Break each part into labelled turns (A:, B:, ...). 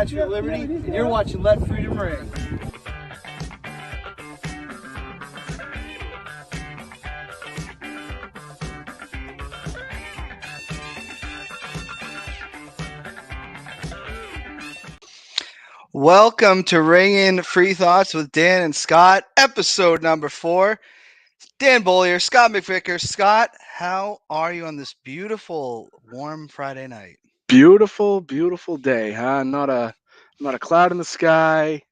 A: Statue of Liberty, and you're watching Let Freedom Ring. Welcome to Ring In Free Thoughts with Dan and Scott, episode number 4. Dan Bollier, Scott McVicker. Scott, how are you on this beautiful, warm Friday night?
B: Beautiful, beautiful day, huh? Not a cloud in the sky,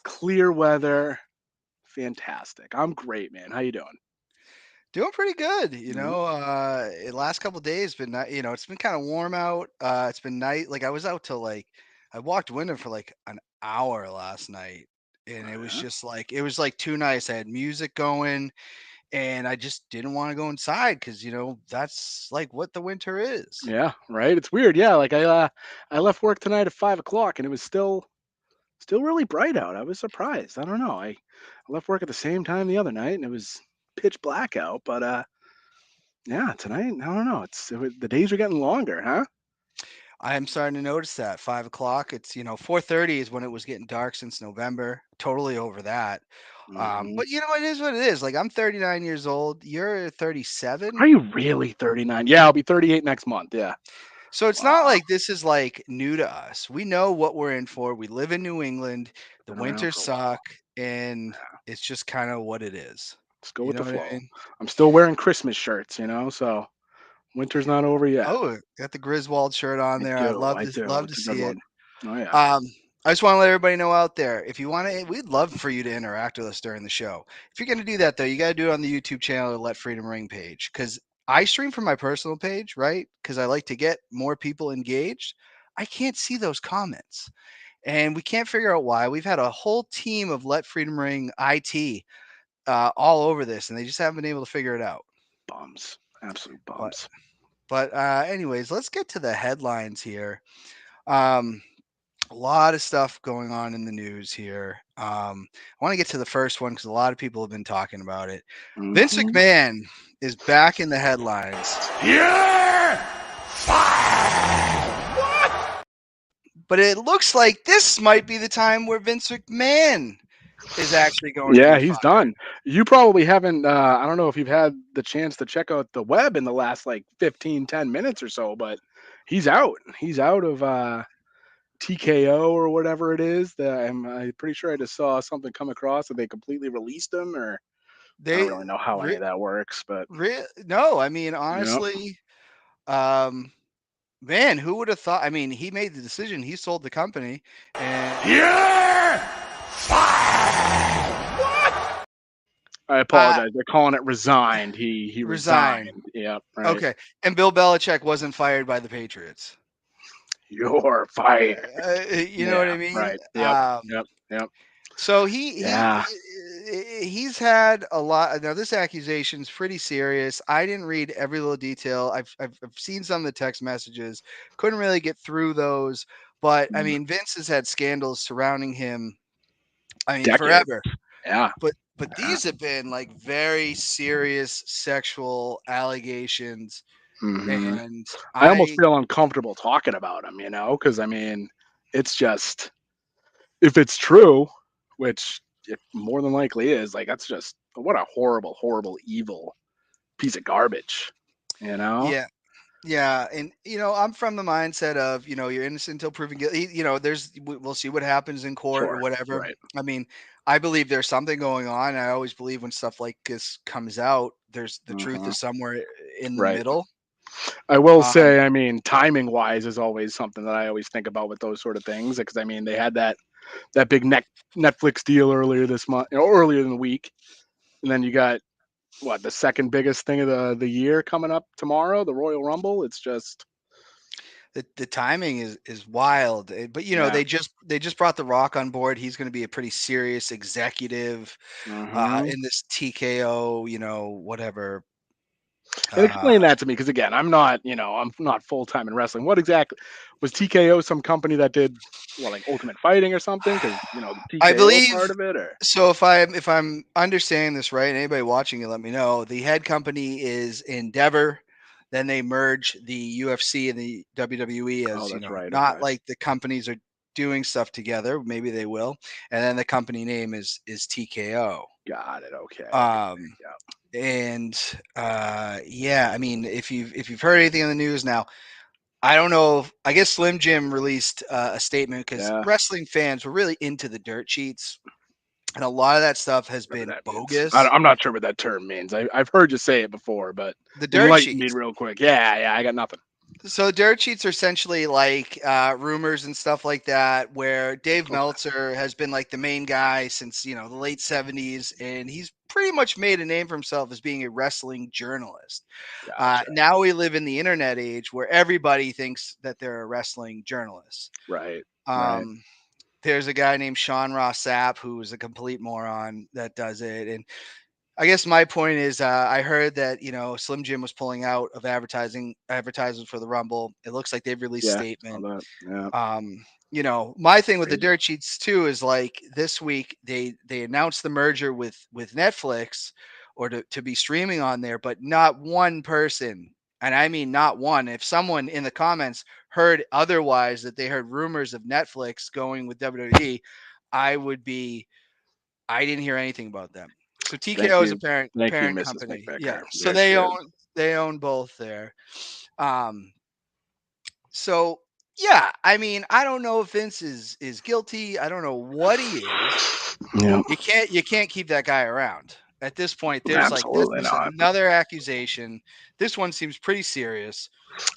B: clear weather, fantastic. I'm great, man. How you doing?
A: Doing pretty good.
B: Mhm.
A: The last couple of days been, it's been kind of warm out. It's been night. Like I was out till I walked Wyndham for like an hour last night, and
B: Oh,
A: it was
B: yeah?
A: just it was like too nice. I had music going, and I just didn't want to go inside because that's like what the winter is.
B: Yeah, right. It's weird. Yeah, like I left work tonight at 5 o'clock and it was still really bright out. I was surprised. I don't know. I left work at the same time the other night and it was pitch black out. But yeah, tonight I don't know. The days are getting longer, huh?
A: I am starting to notice that 5 o'clock. It's 4:30 is when it was getting dark since November. Totally over that.
B: Hmm.
A: But it is what it is. Like I'm 39 years old. You're
B: Are
A: 37.
B: you really 39? Yeah, I'll be 38 next month. Yeah.
A: So it's not
B: Wow.
A: like this is like new to us. We know what we're in for. We live in New England. The
B: Been around
A: winters
B: for a while.
A: suck, and it's just kind of what it is.
B: Let's go
A: You
B: with
A: know
B: the
A: what I
B: flow.
A: mean?
B: I'm still wearing Christmas shirts, so winter's not over yet.
A: Oh, got the Griswold shirt on
B: I
A: there. I'd
B: do,
A: love
B: I
A: to
B: do.
A: love to
B: It's a good
A: see it.
B: one. Oh yeah.
A: Um, I just want to let everybody know out there, if you want to, we'd love for you to interact with us during the show. If you're going to do that, though, you got to do it on the YouTube channel or Let Freedom Ring page, because I stream from my personal page, right? Because I like to get more people engaged. I can't see those comments, and we can't figure out why. We've had a whole team of Let Freedom Ring IT all over this, and they just haven't been able to figure it out.
B: Bums. Absolute
A: But
B: bums.
A: anyways, let's get to the headlines here. Um, a lot of stuff going on in the news here. I want to get to the first one because a lot of people have been talking about it. Vince
B: Hmm.
A: McMahon is back in the headlines,
B: You're fired. What?
A: but it looks like this might be the time where Vince McMahon is actually going to be
B: Yeah, he's
A: fired.
B: done. You probably haven't I don't know if you've had the chance to check out the web in the last like 15, 10 minutes or so, but he's out. He's out of TKO or whatever it is. I'm pretty sure I just saw something come across that they completely released him, or I don't
A: They,
B: really know how any
A: re,
B: of that works, but
A: no, I mean
B: yeah.
A: honestly, um, man, who would have thought? I mean, he made the decision. He sold the company, and
B: You're fired. What? I
A: uh,
B: apologize. They're calling it resigned. He
A: resigned.
B: resigned. Yep, right.
A: Okay, and Bill Belichick wasn't fired by the Patriots.
B: You're fired.
A: You know what
B: Yeah,
A: I mean?
B: right. Yep, yep, yep.
A: So
B: Yeah.
A: he's had a lot. Now this accusation's pretty serious. I didn't read every little detail. I've seen some of the text messages. Couldn't really get through those. But I
B: Mm,
A: mean, Vince has had scandals surrounding him. I mean,
B: decades.
A: forever.
B: Yeah.
A: But
B: Yeah.
A: these have been like very serious sexual allegations,
B: Hmm.
A: and
B: I almost
A: I
B: feel uncomfortable talking about him, because I mean, it's just if it's true, which it more than likely is, like that's just what a horrible, horrible, evil piece of garbage, you know?
A: yeah. Yeah, and I'm from the mindset of you're innocent until proven guilty. We'll see what happens in court or
B: Sure.
A: whatever.
B: Right.
A: I mean, I believe there's something going on. I always believe when stuff like this comes out, there's the truth
B: Hmm.
A: is somewhere in the
B: Right.
A: middle.
B: I will
A: Um,
B: say, I mean, timing wise is always something that I always think about with those sort of things. Because I mean, they had that big Netflix deal earlier this month, earlier in the week, and then you got what the second biggest thing of the year coming up tomorrow, the Royal Rumble. It's just
A: the timing is wild. But
B: yeah.
A: they just brought The Rock on board. He's going to be a pretty serious executive
B: Hmm.
A: in this TKO. Whatever.
B: And
A: Uh,
B: explain that to me, because again, I'm not full time in wrestling. What exactly was TKO? Some company that did what, like Ultimate Fighting or something? Because the
A: I
B: TKO part
A: believe
B: of it, or
A: so. If I'm understanding this right, anybody watching it, let me know. The head company is Endeavor. Then they merge the UFC and the WWE
B: oh,
A: as
B: that's right.
A: not
B: Okay.
A: like the companies are. doing stuff together. Maybe they will. And then the company name is TKO.
B: Got it. Okay. Okay.
A: Um,
B: Yeah.
A: and yeah, I mean, if you've heard anything in the news now, I don't know. I guess Slim Jim released a statement because
B: Yeah.
A: wrestling fans were really into the dirt sheets, and a lot of that stuff has
B: Whatever
A: been
B: that means.
A: bogus.
B: I'm not sure what that term means. I've heard you say it before, but
A: The dirt
B: enlighten me
A: sheets.
B: real quick. Yeah. Yeah. I got nothing.
A: So dirt sheets are essentially like rumors and stuff like that, where Dave
B: Okay.
A: Meltzer has been like the main guy since the late '70s, and he's pretty much made a name for himself as being a wrestling journalist.
B: Gotcha.
A: Now we live in the internet age where everybody thinks that they're a wrestling journalist.
B: Right. Right.
A: Um, there's a guy named Sean Ross Sapp who is a complete moron that does it, and I guess my point is, I heard that Slim Jim was pulling out of advertisements for the Rumble. It looks like they've released
B: Yeah. All
A: statement.
B: that. Yeah.
A: My thing with the
B: Crazy.
A: dirt sheets too is like this week they announced the merger with Netflix, or to be streaming on there, but not one person, and I mean not one. If someone in the comments heard otherwise, that they heard rumors of Netflix going with WWE, I would be I didn't hear anything about them. So
B: Thank
A: TKO is a
B: you.
A: parent
B: Thank you,
A: parent
B: Mrs.
A: company. Yeah.
B: McVicker.
A: So
B: There she is.
A: they own both there. Um so yeah, I mean, I don't know if Vince is guilty. I don't know what he is.
B: Yeah.
A: You can't keep that guy around. At this point, there's like this
B: Absolutely
A: is
B: not.
A: another accusation. This one seems pretty serious.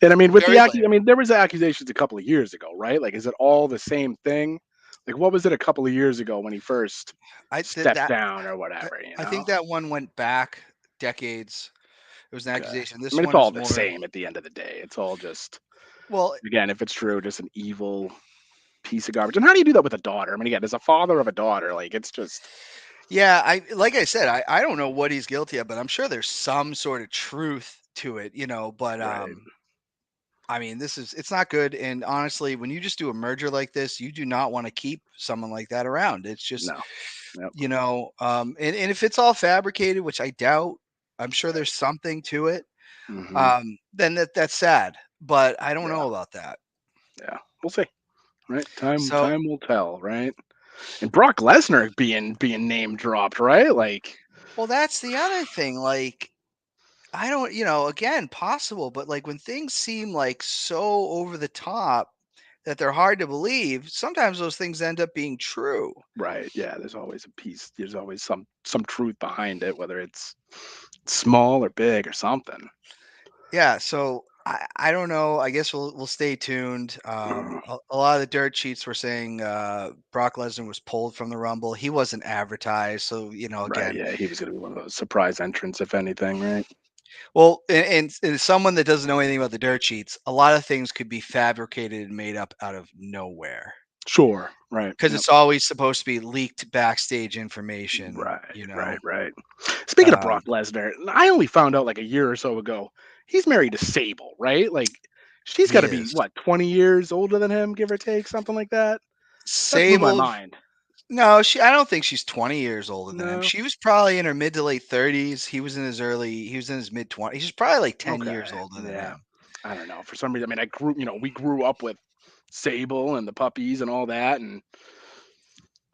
B: And I mean, with the
A: Very layered.
B: I mean, there was accusations a couple of years ago, right? Like, is it all the same thing? Like, what was it a couple of years ago when he first
A: I did
B: stepped
A: that
B: down or
A: I,
B: whatever? You
A: I
B: know?
A: think that one went back decades. It was an
B: Okay.
A: accusation.
B: I
A: This
B: mean, it's
A: one
B: all
A: is
B: the
A: more
B: same at the end of the day. It's all just,
A: well,
B: again, if it's true, just an evil piece of garbage. And how do you do that with a daughter? I mean, again, as a father of a daughter, like, it's just
A: yeah, like I said, I don't know what he's guilty of, but I'm sure there's some sort of truth to it. But
B: right.
A: I mean, it's not good. And honestly, when you just do a merger like this, you do not want to keep someone like that around. It's just,
B: No. Yep.
A: and if it's all fabricated, which I doubt, I'm sure
B: Right.
A: there's something to it.
B: Hmm.
A: Then that's sad, but I don't
B: Yeah.
A: know about that.
B: Yeah. We'll see. Right.
A: So,
B: Time will tell. Right. And Brock Lesnar being name dropped. Right. Like,
A: well, that's the other thing. Like, I don't, again, possible, but like when things seem like so over the top that they're hard to believe, sometimes those things end up being true.
B: right. Yeah. There's always a piece. There's always some truth behind it, whether it's small or big or something.
A: Yeah, so I don't know. I guess we'll stay tuned.
B: Mm,
A: A lot of the dirt sheets were saying Brock Lesnar was pulled from the Rumble. He wasn't advertised, so
B: right.
A: again,
B: Yeah. He was gonna be one of those surprise entrants, if anything. Right.
A: well, and someone that doesn't know anything about the dirt sheets, a lot of things could be fabricated and made up out of nowhere.
B: Sure. Right.
A: Because
B: Yep.
A: it's always supposed to be leaked backstage information,
B: Right.
A: you know.
B: Right. Right. Speaking of
A: Um,
B: Brock Lesnar, I only found out like a year or so ago he's married to Sable. Right. Like, she's got
A: he
B: to be
A: is
B: what 20 years older than him, give or take, something like that. That blew my
A: Sable.
B: mind.
A: No, I don't think she's 20 years older than him.
B: No.
A: She was probably in her mid to late 30s. He was in his mid 20s. He's probably like 10
B: Okay.
A: years older than
B: Yeah.
A: him.
B: I don't know. For some reason, I mean, we grew up with Sable and the puppies and all that, and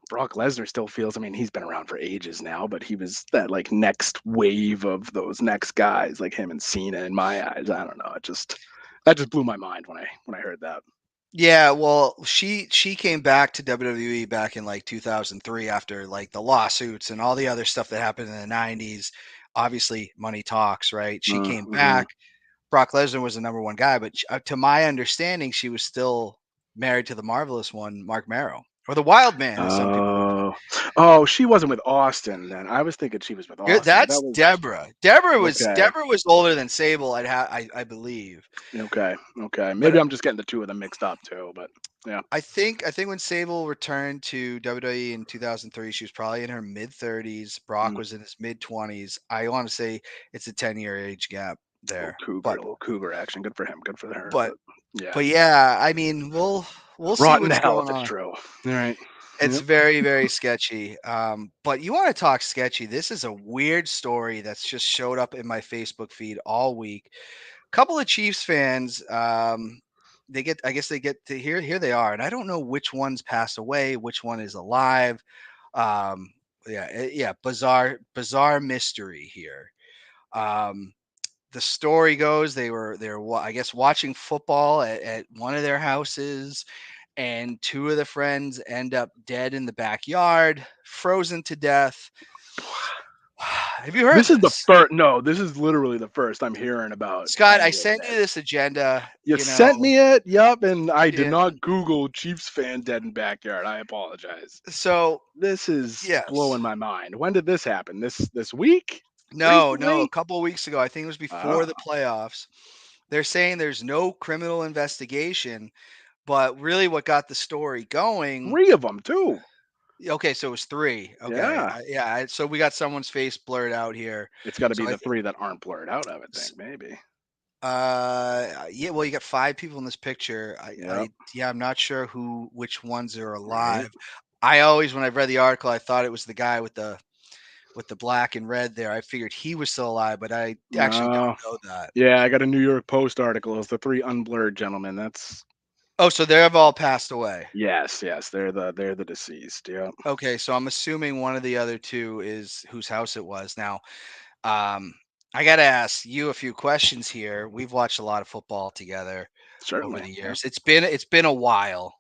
B: Brock Lesnar still feels. I mean, he's been around for ages now, but he was that like next wave of those next guys, like him and Cena. In my eyes, I don't know. That just blew my mind when I heard that.
A: Yeah, well, she came back to WWE back in like 2003 after like the lawsuits and all the other stuff that happened in the 90s. Obviously, money talks, right? She came
B: Mm-hmm.
A: back. Brock Lesnar was the number one guy, but to my understanding, she was still married to the marvelous one, Mark Marrow, or the Wild Man, as some people would call.
B: Oh, oh, she wasn't with Austin then. I was thinking she was with Austin, but that
A: That's
B: was
A: Deborah.
B: okay.
A: Deborah was older than Sable. I believe,
B: Okay, okay.
A: but
B: Maybe I'm just getting the two of them mixed up too. But yeah.
A: I think when Sable returned to WWE in 2003, she was probably in her mid 30s. Brock
B: Mm.
A: was in his mid 20s. I want to say it's a 10-year age gap there,
B: A little cougar action. Good for him. Good for her.
A: but
B: But yeah,
A: but yeah, I mean, we'll see
B: rotten to
A: what's
B: hell
A: going
B: if it's
A: on.
B: true. All right.
A: It's
B: Yep.
A: very, very sketchy. But you want to talk sketchy? This is a weird story that's just showed up in my Facebook feed all week. Couple of Chiefs fans, I guess they get to here they are, and I don't know which one's passed away, which one is alive. Um, yeah, bizarre mystery here. Um, the story goes I guess watching football at one of their houses, and two of the friends end up dead in the backyard, frozen to death. Have you heard
B: This is the
A: this?
B: first. No, this is literally the first I'm hearing about
A: Scott, I
B: any of
A: sent you
B: this.
A: this agenda,
B: You sent me it. Yup, and I did
A: yeah.
B: not Google Chiefs fan dead in backyard. I apologize.
A: So,
B: This is blowing
A: yes.
B: my mind. When did this happen? This week?
A: No, a
B: Recently?
A: couple of weeks ago, I think it was before
B: Ah,
A: the playoffs. They're saying there's no criminal investigation, but really what got the story going.
B: 3 of them too.
A: Okay, so it was three. Okay,
B: Yeah.
A: so we got someone's face blurred out here.
B: It's gotta
A: So
B: be the 3 that aren't blurred out, I would
A: s-
B: think, maybe.
A: yeah, well, you got five people in this picture.
B: Yep.
A: Yeah, I'm not sure which ones are
B: Right.
A: alive. I always, when I read the article, I thought it was the guy with the black and red there. I figured he was still alive, but I actually
B: No.
A: don't know that.
B: Yeah, I got a New York Post article. It's the 3 unblurred gentlemen. That's
A: Oh, so they have all passed away.
B: yes, they're the deceased. Yep.
A: Okay, so I'm assuming one of the other two is whose house it was. Now, um, I got to ask you a few questions here. We've watched a lot of football together over
B: Certainly.
A: the
B: Yep.
A: years. It's been a while.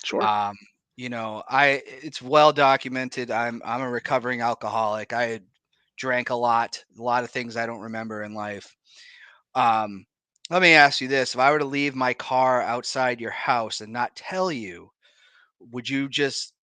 B: Sure.
A: Um, it's well documented. I'm a recovering alcoholic. I had drank a lot of things I don't remember in life. Um, Let me ask you this: if I were to leave my car outside your house and not tell you, would you just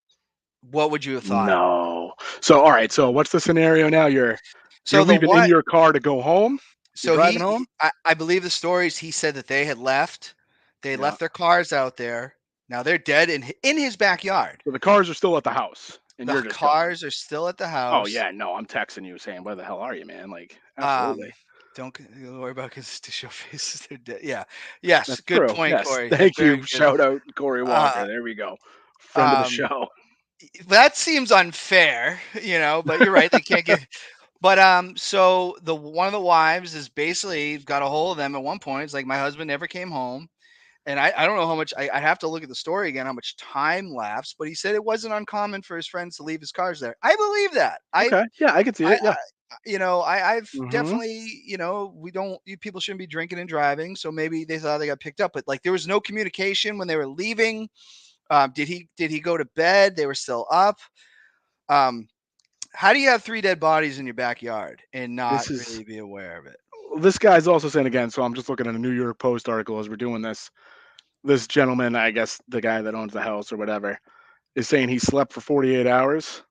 A: what would you have thought?
B: No. So, all right. So, what's the scenario now? You're
A: So the
B: leaving in
A: what?
B: your car to go home. You're
A: So
B: driving home.
A: I believe the stories. He said that they had left. They
B: Yeah.
A: left their cars out there. Now they're dead in his backyard.
B: So the cars are still at the house, and
A: The
B: you're just gone.
A: cars are still at the
B: Oh
A: house.
B: yeah, no, I'm texting you saying, "Where the hell are you, man?" Like, absolutely.
A: Um, don't worry about because to show faces they're dead. Yeah. Yes.
B: That's
A: Good
B: true.
A: point,
B: Yes.
A: Corey.
B: Thank
A: Very
B: you.
A: good.
B: Shout out Corey
A: Uh,
B: Walker. There we go. Friend of the
A: um,
B: show.
A: that seems unfair, but you're right. They can't get. But so the one of the wives is basically got a hold of them at one point. It's like my husband never came home. And I don't know how much I have to look at the story again, how much time lapsed, but he said it wasn't uncommon for his friends to leave his cars there. I believe that.
B: Okay. Yeah, I can see
A: I,
B: it. Yeah.
A: I've
B: Mhm.
A: definitely, we don't, people shouldn't be drinking and driving. So maybe they thought they got picked up, but like there was no communication when they were leaving. Did he go to bed? They were still up. Um, how do you have three dead bodies in your backyard and not
B: This is
A: really be aware of it?
B: this guy's also saying again. So I'm just looking at a New York Post article as we're doing this. This gentleman, I guess the guy that owns the house or whatever, is saying he slept for 48 hours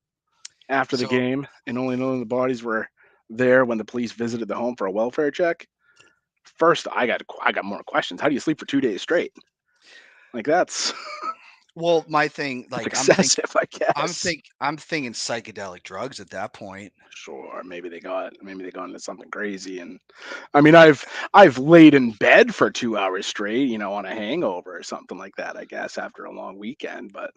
B: after the
A: So,
B: game and only knowing the bodies were there when the police visited the home for a welfare check. First, I got more questions. How do you sleep for 2 days straight? Like that's
A: well, my thing,
B: that's
A: like
B: excessive, I guess.
A: I'm thinking psychedelic drugs at that point.
B: Sure, maybe they got into something crazy. And I mean, I've laid in bed for 2 hours straight, on a hangover or something like that. I guess after a long weekend, but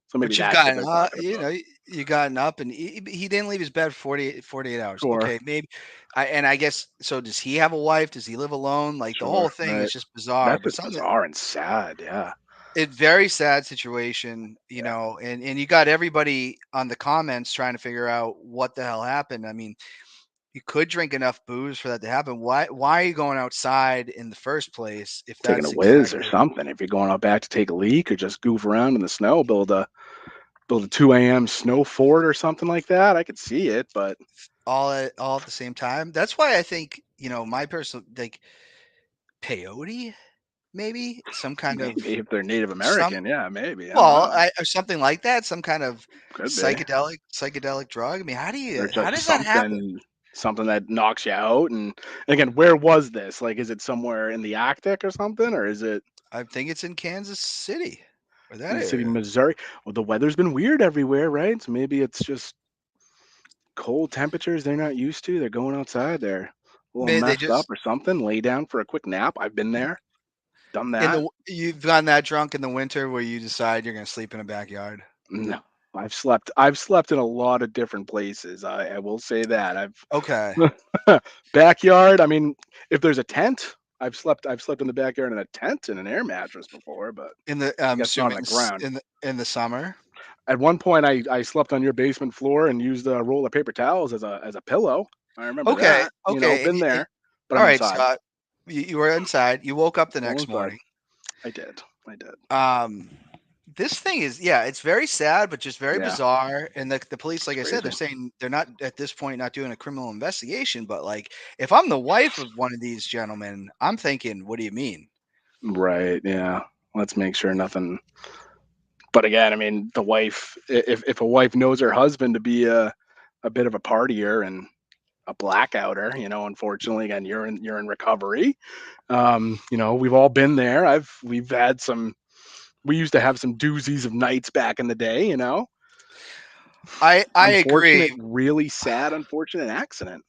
B: so maybe
A: But you've
B: that's what
A: gotten
B: they're
A: up,
B: talking about.
A: you gotten up and he didn't leave his bed 48 hours.
B: Sure,
A: Okay, maybe I guess so. Does he have a wife? Does he live alone? Like the whole
B: sure,
A: thing
B: right.
A: is just bizarre,
B: That's
A: but
B: just
A: something
B: bizarre and sad. Yeah,
A: it very sad situation,
B: yeah.
A: and you got everybody on the comments trying to figure out what the hell happened. I mean, you could drink enough booze for that to happen. Why are you going outside in the first place if
B: Taking a
A: that's
B: whiz or
A: exactly
B: something. If you're going out back to take a leak or just goof around in the snow, build a 2 a.m. snow fort or something like that. I could see it, but
A: all at the same time? That's why I think, my personal like peyote, maybe some kind of
B: maybe if they're Native
A: some
B: American, yeah, maybe. I don't
A: well,
B: know.
A: or something like that, some kind of
B: Could be.
A: psychedelic drug. I mean,
B: Or
A: how
B: just
A: does that happen?
B: something that knocks you out. And again, where was this? Like, is it somewhere in the Arctic or something, or is it
A: I think it's in Kansas City or that
B: Kansas City,
A: area.
B: Missouri? Well, the weather's been weird everywhere, right? So maybe it's just cold temperatures they're not used to. They're going outside. They're a little
A: Maybe they
B: messed up
A: just
B: or something. Lay down for a quick nap. I've been there, done that.
A: you've gotten that drunk in the winter where you decide you're gonna sleep in a backyard.
B: No, I've slept in a lot of different places. I will say that.
A: Okay.
B: I've backyard. I mean, if there's a tent, I've slept in the backyard in a tent and an air mattress before, but
A: In the
B: I
A: I'm
B: guess not on
A: assuming
B: the ground.
A: in the summer.
B: At one point, I slept on your basement floor and used a roll of paper towels as a pillow. I remember
A: Okay,
B: that.
A: okay,
B: Been there, but
A: all
B: I'm
A: right,
B: inside.
A: Scott. You were inside. You woke up the
B: Still
A: next
B: inside.
A: morning.
B: I did. I did.
A: Um, this thing is, yeah, it's very sad, but just very
B: Yeah,
A: bizarre. And the police,
B: it's
A: like I said, they're
B: crazy.
A: saying they're not at this point not doing a criminal investigation. But like, if I'm the wife of one of these gentlemen, I'm thinking, what do you mean?
B: Right. Yeah. Let's make sure nothing. But again, I mean, the wife. If a wife knows her husband to be a bit of a partier and a blackouter, unfortunately, again, you're in recovery. We've all been there. We've had some. We used to have some doozies of nights back in the day.
A: I
B: Unfortunate,
A: agree.
B: really sad, unfortunate accident.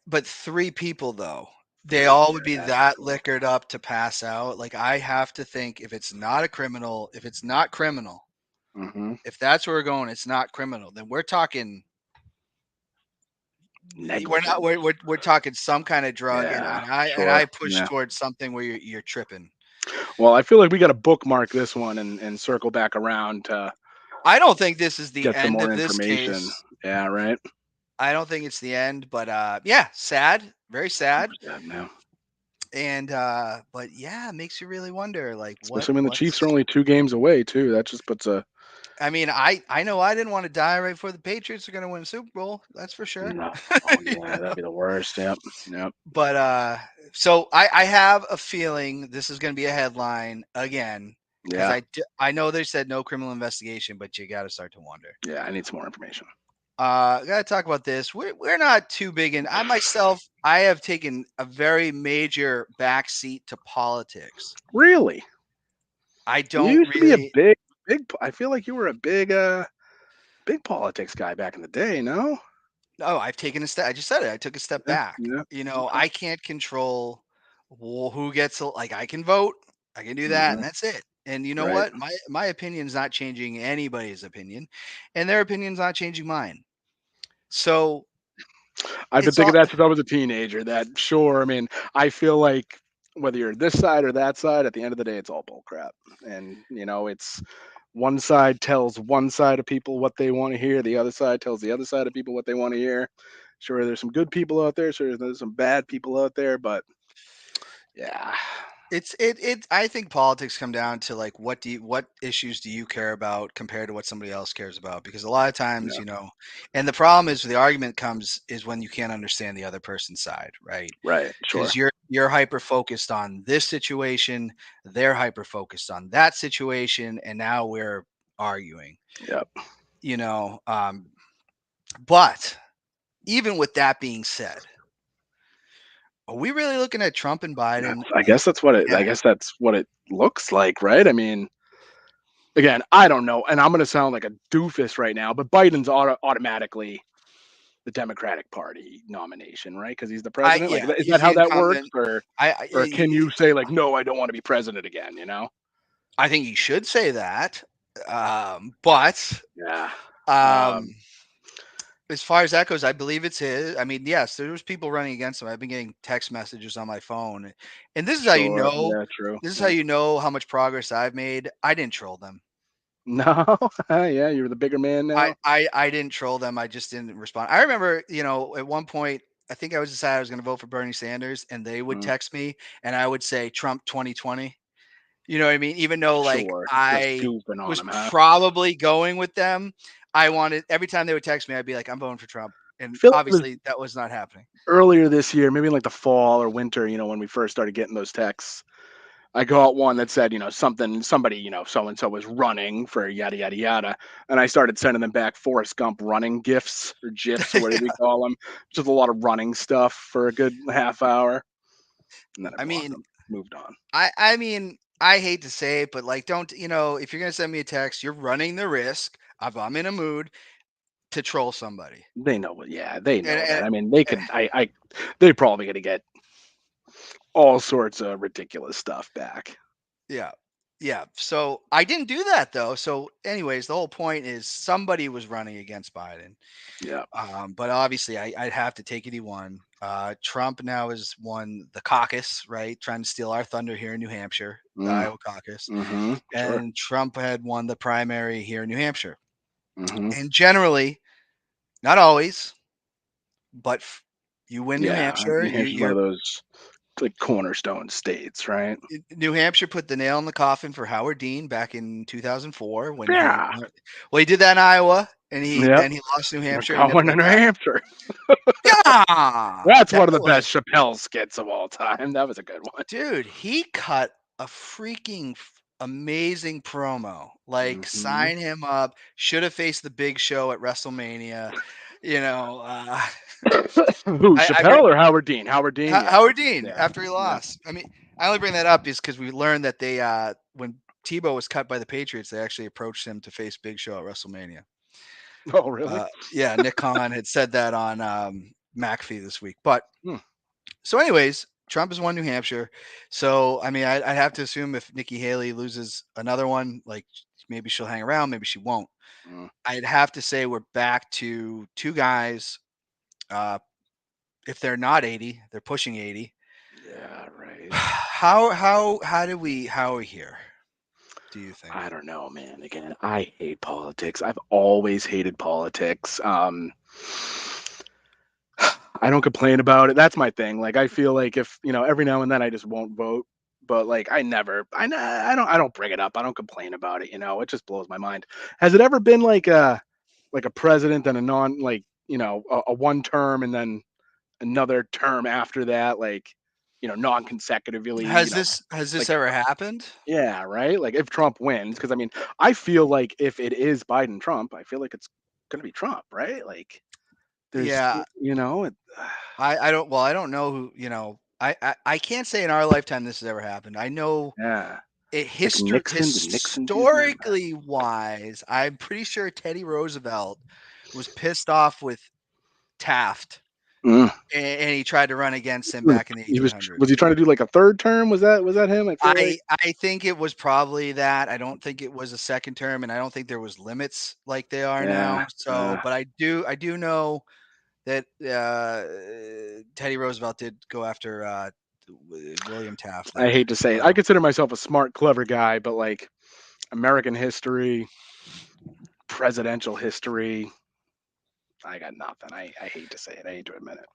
A: But three people though, they
B: Three.
A: all
B: Yeah,
A: would be
B: that's
A: that
B: true.
A: liquored up to pass out. Like I have to think if it's not a criminal, if it's not criminal,
B: Hmm.
A: if that's where we're going, it's not criminal. Then we're talking. We're not.
B: Negligence.
A: We're talking some kind of drug, and,
B: Yeah,
A: I
B: sure.
A: push
B: Yeah.
A: towards something where you're tripping.
B: Well, I feel like we got to bookmark this one and circle back around to
A: I don't think this is the
B: get some
A: end
B: more
A: of this
B: information.
A: case.
B: Yeah, right.
A: I don't think it's the end, but yeah, sad, very sad,
B: Super sad, man.
A: and but yeah, it makes you really wonder, like
B: Especially when the Chiefs are
A: what's.
B: only 2 games away, too. That just puts a
A: I mean, I know I didn't want to die right before the Patriots are going to win a Super Bowl. That's for sure.
B: no. Oh
A: You
B: yeah,
A: know?
B: that'd be the worst. Yep. Yep.
A: But so I have a feeling this is going to be a headline again because
B: Yeah.
A: I know they said no criminal investigation, but you got to start to wonder.
B: Yeah. I need some more information.
A: Got to talk about this. We're not too big in. I myself, I have taken a very major backseat to politics.
B: Really?
A: I
B: You
A: don't
B: used to be a
A: really.
B: I feel like you were a big politics guy back in the day, no?
A: No, I've taken a step. I just said it. I took a step
B: Yeah,
A: back.
B: yeah.
A: You know,
B: Okay.
A: I can't control who gets like I can vote. I can do that, and
B: Mhm.
A: that's it. And you know
B: Right.
A: what? My opinion's not changing anybody's opinion, and their opinion's not changing mine. So
B: I've been
A: it's
B: thinking
A: all.
B: that since I was a teenager, that sure, I mean, I feel like whether you're this side or that side, at the end of the day, it's all bull crap. And, it's one side tells one side of people what they want to hear, the other side tells the other side of people what they want to hear. Sure, there's some good people out there, sure, there's some bad people out there, but yeah.
A: It I think politics come down to like what issues do you care about compared to what somebody else cares about, because a lot of times,
B: Yeah,
A: and the problem is the argument comes is when you can't understand the other person's side, right?
B: right, sure.
A: Because you're hyper focused on this situation, they're hyper focused on that situation, and now we're arguing,
B: Yep.
A: you know um but even with that being said, are we really looking at Trump and Biden?
B: I
A: Yeah,
B: guess that's what it looks like, right? I mean, again, I don't know, and I'm going to sound like a doofus right now, but Biden's automatically the Democratic Party nomination, right? Because he's the president. Like,
A: yeah,
B: is that
A: he's the
B: how that works,
A: incumbent.
B: or can you say like, no, I don't want to be president again?
A: I think you should say that. But
B: Yeah.
A: um,
B: Um,
A: as far as that goes, I believe it's his. I mean, yes, there was people running against him. I've been getting text messages on my phone, and this is how you
B: sure.
A: know.
B: Yeah. True.
A: This is how
B: Yeah.
A: you know how much progress I've made. I didn't troll them.
B: No. Yeah. You're the bigger man now.
A: I didn't troll them. I just didn't respond. I remember, at one point, I think I was decided I was going to vote for Bernie Sanders, and they would
B: Mm,
A: text me, and I would say Trump 2020. You know what I mean? Even though like
B: sure. Just
A: I
B: goofing on
A: was
B: him, huh?
A: probably going with them, I wanted every time they would text me, I'd be like, I'm voting for Trump. And
B: Feel like it was
A: obviously that was not happening.
B: earlier this year, maybe in like the fall or winter. When we first started getting those texts. I got one that said, somebody, so and so was running for yada yada yada, and I started sending them back Forrest Gump running gifs or gifs or whatever
A: Yeah.
B: we call them, just a lot of running stuff for a good half hour, and then I
A: I
B: blocked
A: mean,
B: them, moved on.
A: I hate to say it, but like don't, if you're gonna send me a text, you're running the risk of I'm in a mood to troll somebody.
B: They know what, yeah, they
A: And,
B: know that.
A: and
B: I mean, they could, they probably gonna get all sorts of ridiculous stuff back.
A: yeah. Yeah. So I didn't do that though. So, anyways, the whole point is somebody was running against Biden.
B: Yeah.
A: But obviously, I'd have to take it. He won. Trump now has won the caucus, right? Trying to steal our thunder here in New Hampshire, the
B: Mm,
A: Iowa caucus.
B: sure.
A: And Trump had won the primary here in New Hampshire.
B: Hmm.
A: And generally, not always, but you win New
B: Yeah,
A: Hampshire.
B: New Hampshire's one
A: You're
B: of those like cornerstone states, right?
A: New Hampshire put the nail in the coffin for Howard Dean back in 2004 when he
B: Yeah.
A: well he did that in Iowa and he
B: Yep.
A: then he lost New
B: We're
A: Hampshire. He never
B: going to
A: went
B: New
A: back.
B: Hampshire.
A: Yeah,
B: That's
A: that
B: one of the
A: was
B: best Chappelle skits of all time. That was a good one.
A: dude. He cut a freaking amazing promo. Like
B: Hmm.
A: sign him up. Should have faced the Big Show at WrestleMania. You know,
B: Who,
A: I
B: Chappelle or Howard Dean? Howard Dean, yeah.
A: Howard Dean
B: Yeah.
A: after he
B: Yeah.
A: lost. I mean, I only bring that up is because we learned that they when Tebow was cut by the Patriots, they actually approached him to face Big Show at WrestleMania.
B: Oh, really?
A: Yeah, Nick Khan had said that on McAfee this week. But
B: Hmm.
A: so, anyways, Trump has won New Hampshire. So, I mean, I'd have to assume if Nikki Haley loses another one, like maybe she'll hang around, maybe she won't.
B: Mm.
A: I'd have to say we're back to two guys. Uh, if they're not 80, they're pushing 80.
B: Yeah, right.
A: How are we here? Do you think?
B: I don't know, man. Again, I hate politics. I've always hated politics. I don't complain about it. That's my thing. Like I feel like if, every now and then I just won't vote, but like I don't bring it up. I don't complain about it, It just blows my mind. Has it ever been like a president and a non like, a one term and then another term after that like, non-consecutively,
A: Has this
B: like
A: ever happened?
B: yeah, right? Like if Trump wins, because I mean, I feel like if it is Biden Trump, I feel like it's gonna be Trump, right? Like there's,
A: Yeah, I don't. Well, I don't know who. I can't say in our lifetime this has ever happened. I know
B: yeah,
A: it
B: like Nixon. Did Nixon do that?
A: historically wise. I'm pretty sure Teddy Roosevelt was pissed off with Taft,
B: Mm.
A: and he tried to run against him back in the
B: He was
A: 1800s.
B: was he trying to do like a third term? Was that him? I feel like
A: I think it was probably that. I don't think it was a second term, and I don't think there was limits like they are
B: yeah.
A: now. So, but I do know that Teddy Roosevelt did go after William Taft
B: I
A: there.
B: hate to say it. I
A: So,
B: consider myself a smart, clever guy, but like American history, presidential history, I got nothing. I hate to say it. I hate to admit it.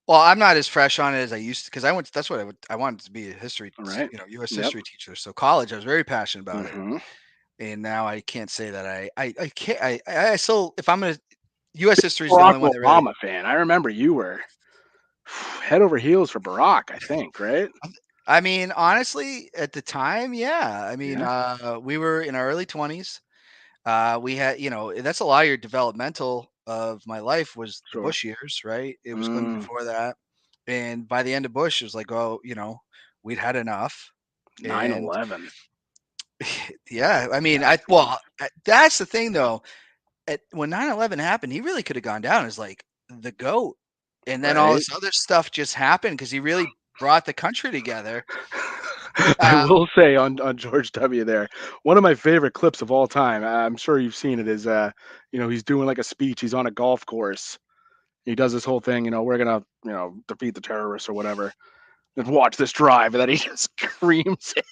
A: well, I'm not as fresh on it as I used to because I went. That's what I wanted to be a history,
B: All right.
A: U.S.
B: Yep.
A: history teacher. So college, I was very passionate about it,
B: Hmm.
A: and now I can't say that I can't. I still, if I'm gonna, U.S. history is the
B: Barack
A: only one that really.
B: Obama fan. I remember you were head over heels for Barack, I think, right?
A: I mean, honestly, at the time, yeah. I mean,
B: Yeah,
A: we were in our early 20s. We had, that's a lot of your developmental of my life was the
B: sure.
A: Bush years, right? It was Clinton
B: Mm,
A: before that. And by the end of Bush, it was like, oh, we'd had enough. And
B: 9/11.
A: yeah, I mean,
B: That's one.
A: that's the thing though. When 9/11 happened, he really could have gone down as like the GOAT. And then all
B: Right?
A: this other stuff just happened because he really brought the country together.
B: I
A: Uh,
B: will say on George W. there, one of my favorite clips of all time. I'm sure you've seen it. Is he's doing like a speech. He's on a golf course. He does this whole thing. We're gonna defeat the terrorists or whatever. And watch this drive, and then he just screams it.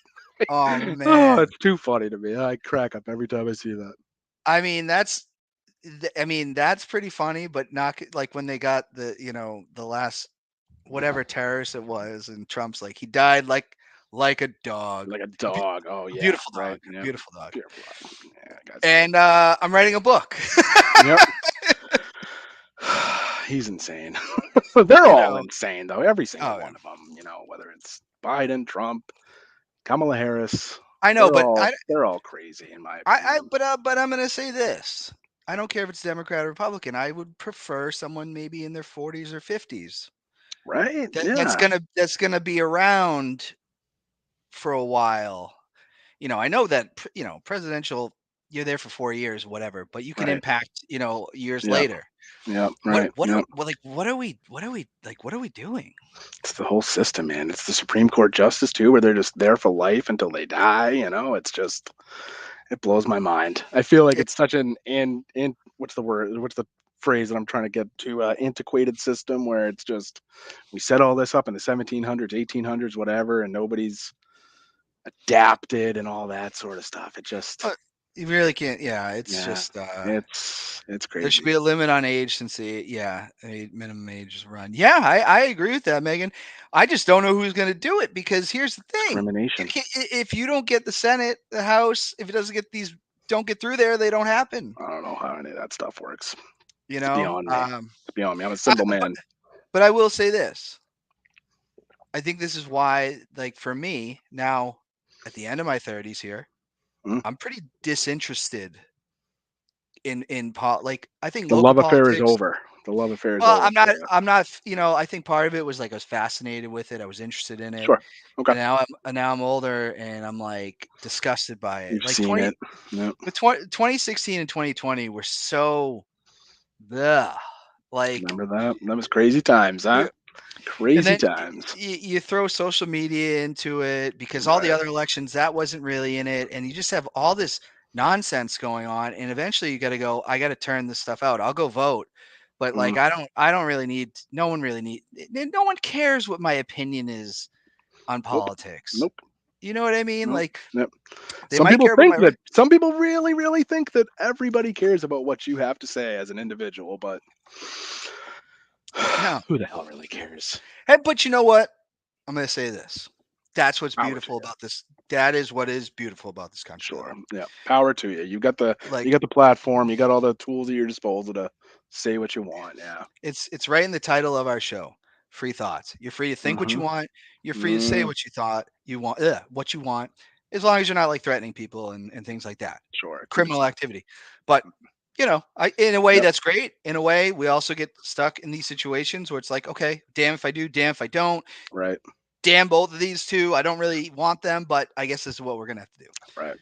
A: oh
B: Oh,
A: man.
B: it's too funny to me. I crack up every time I see that.
A: I mean, that's pretty funny, but not like when they got the last whatever terrorist it was, and Trump's like he died like a dog,
B: Like a
A: Be-
B: dog. Oh
A: a
B: yeah,
A: beautiful
B: right.
A: dog,
B: Yeah,
A: beautiful dog.
B: beautiful. Yeah, guy's cool.
A: And I'm writing a book.
B: Yep. He's insane. They're
A: you
B: all
A: know,
B: insane though. Every single
A: oh yeah,
B: one of them. Whether it's Biden, Trump, Kamala Harris,
A: I know,
B: they're
A: but
B: all they're all crazy in my opinion.
A: but I'm gonna say this. I don't care if it's Democrat or Republican. I would prefer someone maybe in their 40s or 50s
B: Right?
A: that's
B: Yeah.
A: gonna be around for a while. I know that presidential you're there for 4 years, whatever, but you can
B: Right.
A: impact, years
B: Yep.
A: later.
B: Yep.
A: What
B: Right.
A: what are
B: Yep.
A: well, like what are we doing?
B: It's the whole system, man. It's the Supreme Court justice too, where they're just there for life until they die. It's just it blows my mind. I feel like
A: It,
B: it's such an what's the word? What's the phrase that I'm trying to get to? Antiquated system where it's just we set all this up in the 1700s, 1800s, whatever, and nobody's adapted and all that sort of stuff. It just
A: uh, you really can't. Yeah, it's
B: yeah,
A: just
B: it's
A: there should
B: crazy.
A: be a limit on age since minimum age is run. Yeah, I agree with that, Megan. I just don't know who's going to do it because here's the thing:
B: Discrimination.
A: if you don't get the Senate, the House, if it doesn't get these, don't get through there, they don't happen.
B: I don't know how any of that stuff works.
A: You
B: It's
A: know.
B: beyond me. It's beyond me. I'm a
A: I,
B: simple
A: but
B: man.
A: but I will say this: I think this is why, like for me now, at the end of my 30s here,
B: Mm.
A: I'm pretty disinterested in like I think
B: The
A: local
B: love affair is
A: politics.
B: over. The love affair is
A: Well,
B: over
A: I'm
B: for
A: not.
B: you.
A: I'm not. I think part of it was like I was fascinated with it. I was interested in it,
B: Sure. Okay.
A: and now I'm older and I'm like disgusted by it.
B: You've
A: Like
B: seen it. Yep.
A: 2016 and 2020 were so the like
B: Remember that? That was crazy times, huh?
A: yeah, and
B: Crazy
A: then
B: times.
A: you throw social media into it because all the
B: Right.
A: other elections that wasn't really in it, and you just have all this nonsense going on, and eventually you got to go. I got to turn this stuff out. I'll go vote, but
B: Mm.
A: like I don't really need. No one really need. No one cares what my opinion is on
B: Nope.
A: politics.
B: Nope.
A: You know what I mean?
B: Nope.
A: Like
B: Yep.
A: they
B: Some
A: might
B: people
A: care about
B: think
A: my
B: that some people really, really think that everybody cares about what you have to say as an individual, but
A: no.
B: who the hell really cares?
A: Hey, but you know what? I'm going to say this. That's what's
B: Power to
A: beautiful
B: you.
A: about this. That is what is beautiful about this country,
B: Sure.
A: though.
B: Yeah. Power to you. You
A: Like
B: got the platform, you got all the tools at your disposal to say what you want. Yeah.
A: it's right in the title of our show. Free thoughts. You're free to think what you
B: Mm-hmm.
A: want. You're free to say
B: Mm,
A: what you thought you want. What you want, as long as you're not like threatening people and things like that.
B: sure. Keep it
A: Criminal
B: simple.
A: activity. But in a way
B: Yep.
A: that's great. In a way, we also get stuck in these situations where it's like, okay, damn if I do, damn if I don't.
B: Right.
A: Damn both of these two. I don't really want them, but I guess this is what we're gonna have to do.
B: Right.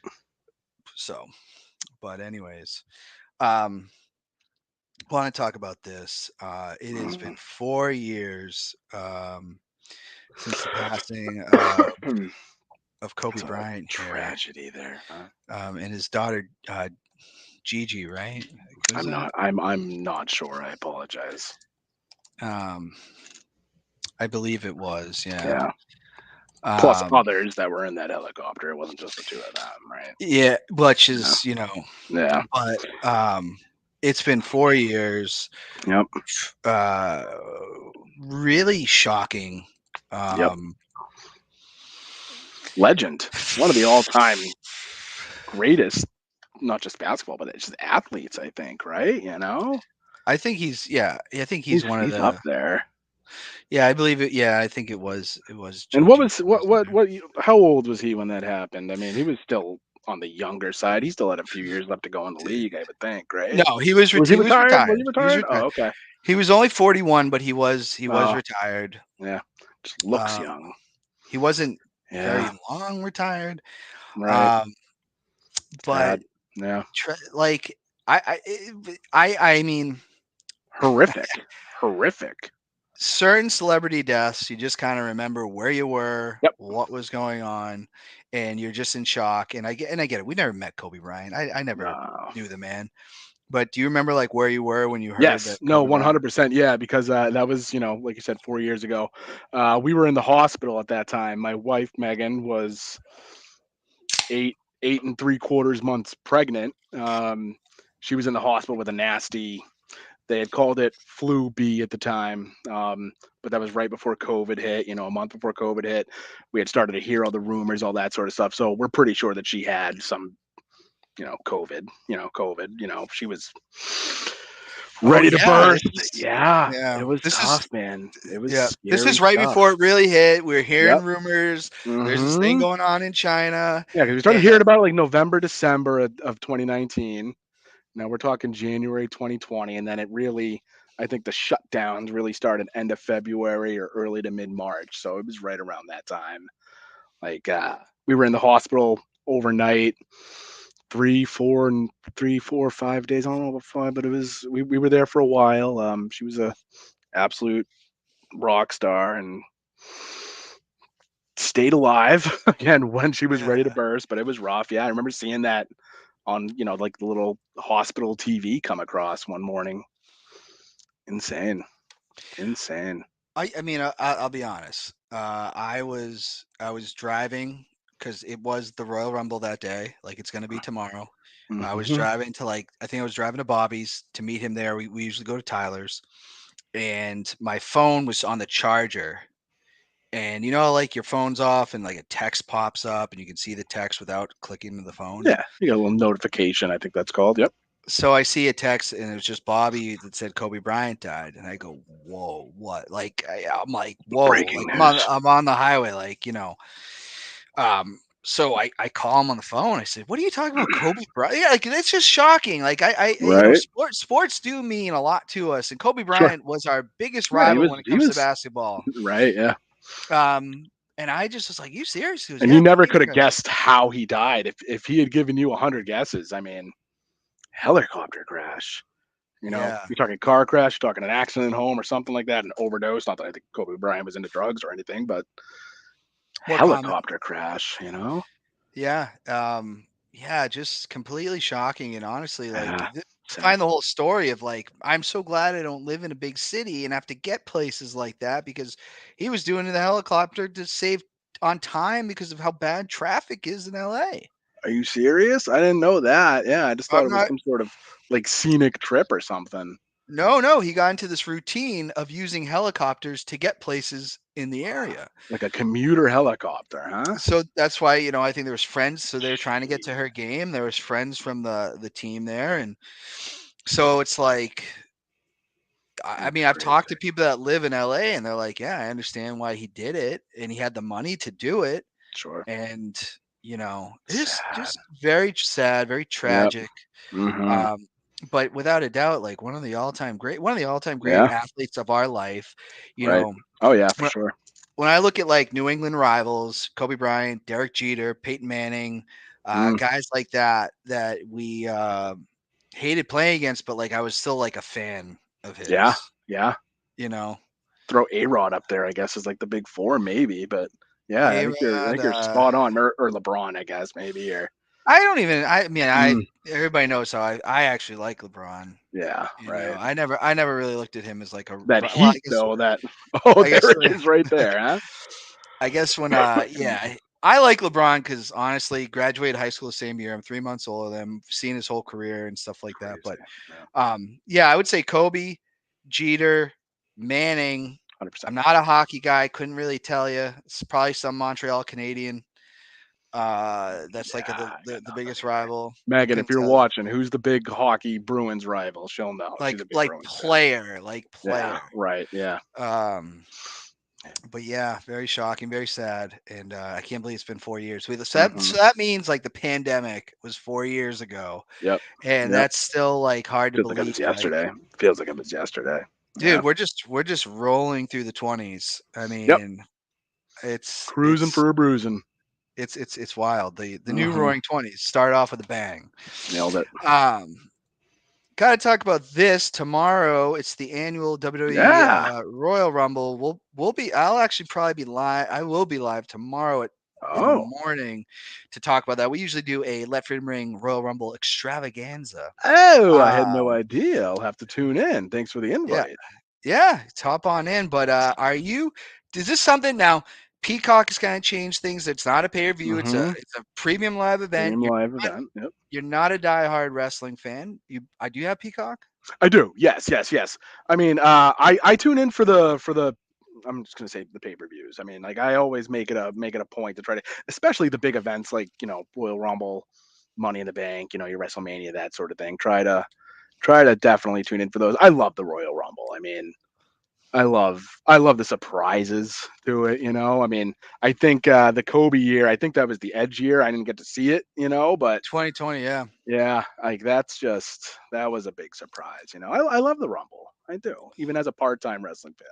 A: So, but anyways, um, want to talk about this. It has been
B: Mm.
A: 4 years since the passing of Kobe
B: It's a
A: Bryant here,
B: tragedy there. Huh?
A: and his daughter Gigi, right? Who's
B: I'm
A: that?
B: not. I'm not sure. I apologize.
A: Um, I believe it was, yeah.
B: Yeah. Plus
A: Um,
B: others that were in that helicopter. It wasn't just the two of them, right?
A: yeah, which
B: Yeah.
A: is,
B: Yeah.
A: but it's been 4 years.
B: Yep.
A: Uh, really shocking.
B: Yep.
A: Um,
B: Legend. One of the all-time greatest, not just basketball, but just athletes. I think. Right.
A: I think I think he's
B: He's
A: one of
B: he's up
A: the,
B: there.
A: yeah, I believe it. Yeah, I think it was
B: And what
A: Gigi
B: was
A: that was there.
B: how old was he when that happened? I mean, he was still on the younger side. He still had a few years left to go in the league, I would think, right?
A: No,
B: Was he
A: he was
B: retired? Was
A: retired.
B: he
A: He was
B: retired?
A: retired.
B: Oh, okay.
A: He was only 41, but he was
B: Oh,
A: retired.
B: yeah. Just looks
A: Um,
B: young.
A: he wasn't very
B: Yeah,
A: long retired.
B: right.
A: Um, but
B: Sad. Yeah.
A: like I mean,
B: Horrific. Horrific.
A: certain celebrity deaths, you just kind of remember where you were,
B: Yep.
A: what was going on, and you're just in shock. And I get it. We never met Kobe Bryant. I never
B: No.
A: knew the man. But do you remember like where you were when you heard
B: Yes.
A: that
B: No,
A: Kobe Bryant?
B: 100%. Yeah, because that was, like you said, 4 years ago. We were in the hospital at that time. My wife, Megan, was eight and 3/4 months pregnant. She was in the hospital with a nasty. They had called it flu B at the time, but that was right before COVID hit. A month before COVID hit, we had started to hear all the rumors, all that sort of stuff. So we're pretty sure that she had some, COVID. COVID. She was
A: Oh
B: ready to
A: yeah,
B: birth. Yeah,
A: yeah.
B: it was
A: This is
B: tough, man. It was
A: yeah. This
B: scary
A: is right
B: stuff.
A: before it really hit. We are hearing
B: Yep.
A: rumors. There's this thing
B: Hmm.
A: going on in China,
B: Yeah, because we started
A: and
B: hearing about it like November, December of 2019. Now we're talking January 2020, and then I think the shutdowns really started end of February or early to mid March. So it was right around that time. Like we were in the hospital overnight. three, 4, 5 days. I don't know about 5, but it was we were there for a while. She was a absolute rock star and stayed alive again when she was ready to
A: Yeah.
B: burst, but it was rough. Yeah, I remember seeing that on, like the little hospital TV come across one morning. Insane. Insane.
A: I mean, I'll be honest. I was driving because it was the Royal Rumble that day, like it's going to be tomorrow. I was
B: Mhm.
A: driving to I think I was driving to Bobby's to meet him there. We usually go to Tyler's, and my phone was on the charger. And like your phone's off and like a text pops up and you can see the text without clicking to the phone.
B: Yeah, you got a little notification, I think that's called. Yep.
A: So I see a text and it was just Bobby that said Kobe Bryant died, and I go, "Whoa, what?" Like I'm like, "Whoa!"
B: Breaking
A: Like
B: news.
A: I'm on the highway, like So I call him on the phone. I said, "What are you talking about, Kobe Bryant?" Yeah, like it's just shocking. Like
B: Right?
A: sports do mean a lot to us, and Kobe
B: Sure.
A: Bryant was our biggest
B: Yeah, he
A: rival
B: was
A: when it
B: he
A: comes to
B: was
A: basketball.
B: right, yeah.
A: And I just was like, "You serious?" He goes,
B: And
A: "Yeah,
B: you
A: I'm
B: never
A: pretty
B: could have
A: sure."
B: guessed how he died if he had given you 100 guesses. I mean, helicopter crash.
A: Yeah.
B: You're talking car crash, you're talking an accident at home or something like that, an overdose. Not that I think Kobe Bryant was into drugs or anything, but
A: More common.
B: helicopter crash.
A: Yeah, yeah, just completely shocking, and honestly,
B: Yeah.
A: to
B: Sad.
A: find the whole story of I'm so glad I don't live in a big city and have to get places like that because he was doing the helicopter to save on time because of how bad traffic is in LA.
B: Are you serious? I didn't know that. Yeah, I just thought
A: I'm
B: it was
A: not.
B: some sort of like scenic trip or something.
A: No, no, he got into this routine of using helicopters to get places in the area.
B: Like a commuter helicopter, huh?
A: So that's why, I think there was friends, so they were trying to get to
B: Jeez.
A: her game. There was friends from the team there, and so it's like I
B: That's
A: mean, I've talked
B: crazy.
A: to people that live in LA and they're like, "Yeah, I understand why he did it, and he had the money to do it."
B: Sure.
A: And, it's
B: Sad.
A: just very sad, very
B: Yep.
A: tragic.
B: Mhm.
A: Um, but without a doubt, like one of the all-time great
B: Yeah,
A: athletes of our life. You
B: right.
A: know,
B: Oh, yeah, for
A: when
B: sure.
A: when I look at like New England rivals, Kobe Bryant, Derek Jeter, Peyton Manning,
B: Mm.
A: guys like that we hated playing against, but like I was still like a fan of
B: Yeah,
A: his.
B: yeah.
A: You know,
B: Throw A-Rod up there, I guess, is like the big 4 maybe, but yeah, I think you're I
A: A-Rod,
B: think you're spot on, or LeBron, I guess, maybe, or
A: I mean,
B: mm,
A: everybody knows how I actually like LeBron.
B: yeah, right.
A: I never really looked at him as like a
B: That
A: well,
B: heat though, that oh,
A: I guess
B: there it is right there, huh?
A: I guess when yeah, I like LeBron because honestly, graduated high school the same year. I'm 3 months older than him, seen his whole career and stuff like that.
B: Crazy.
A: But
B: Yeah,
A: yeah, I would say Kobe, Jeter, Manning. I'm
B: 100%.
A: not a hockey guy, couldn't really tell you. It's probably some Montreal Canadian. That's like
B: Yeah, I got
A: the
B: nothing
A: biggest
B: either.
A: rival. I
B: Megan, if
A: couldn't
B: you're
A: tell you.
B: watching, who's the big hockey Bruins rival? She'll know. She's a big
A: Like
B: Bruins fan.
A: player, like
B: Yeah,
A: player.
B: right, yeah.
A: Um, but yeah, very shocking, very sad, and I can't believe it's been 4 years.
B: Mhm.
A: So that means like the pandemic was 4 years ago,
B: Yep,
A: and
B: yep.
A: that's still like hard to
B: Feels like it was
A: believe. Like,
B: yesterday. Feels like it was yesterday. Yeah.
A: dude, we're just rolling through the 20s. I
B: Yep.
A: mean, it's
B: Cruising
A: it's
B: for a bruising.
A: it's wild. The new
B: Mhm.
A: Roaring 20s start off with a bang.
B: Nailed it.
A: Um, Gotta talk about this tomorrow. It's the annual WWE
B: Yeah.
A: Royal Rumble. We'll be. I'll actually probably be live. I will be live tomorrow in the
B: Oh.
A: morning to talk about that. We usually do a Let Freedom Ring Royal Rumble extravaganza.
B: Oh, I had no
A: Um,
B: idea. I'll have to tune in. Thanks for the
A: yeah,
B: invite.
A: yeah. Top on in. But are you? Is this something now? Peacock has kind of changed things. It's not a pay per view.
B: Mhm.
A: It's a premium live event.
B: Premium live event. Yep.
A: You're not a diehard wrestling fan. I do have Peacock.
B: I do. Yes, yes, yes. I mean, I tune in for the I'm just gonna say the pay-per-views. I mean, like I always make it a point to try to, especially the big events like Royal Rumble, Money in the Bank, your WrestleMania, that sort of thing. Try to definitely tune in for those. I love the Royal Rumble. I mean, I love the surprises to it. I mean, I think the Kobe year, I think that was the Edge year. I didn't get to see it, but
A: 2020. Yeah.
B: yeah, like that was a big surprise. I love the Rumble. I do, even as a part-time wrestling fan.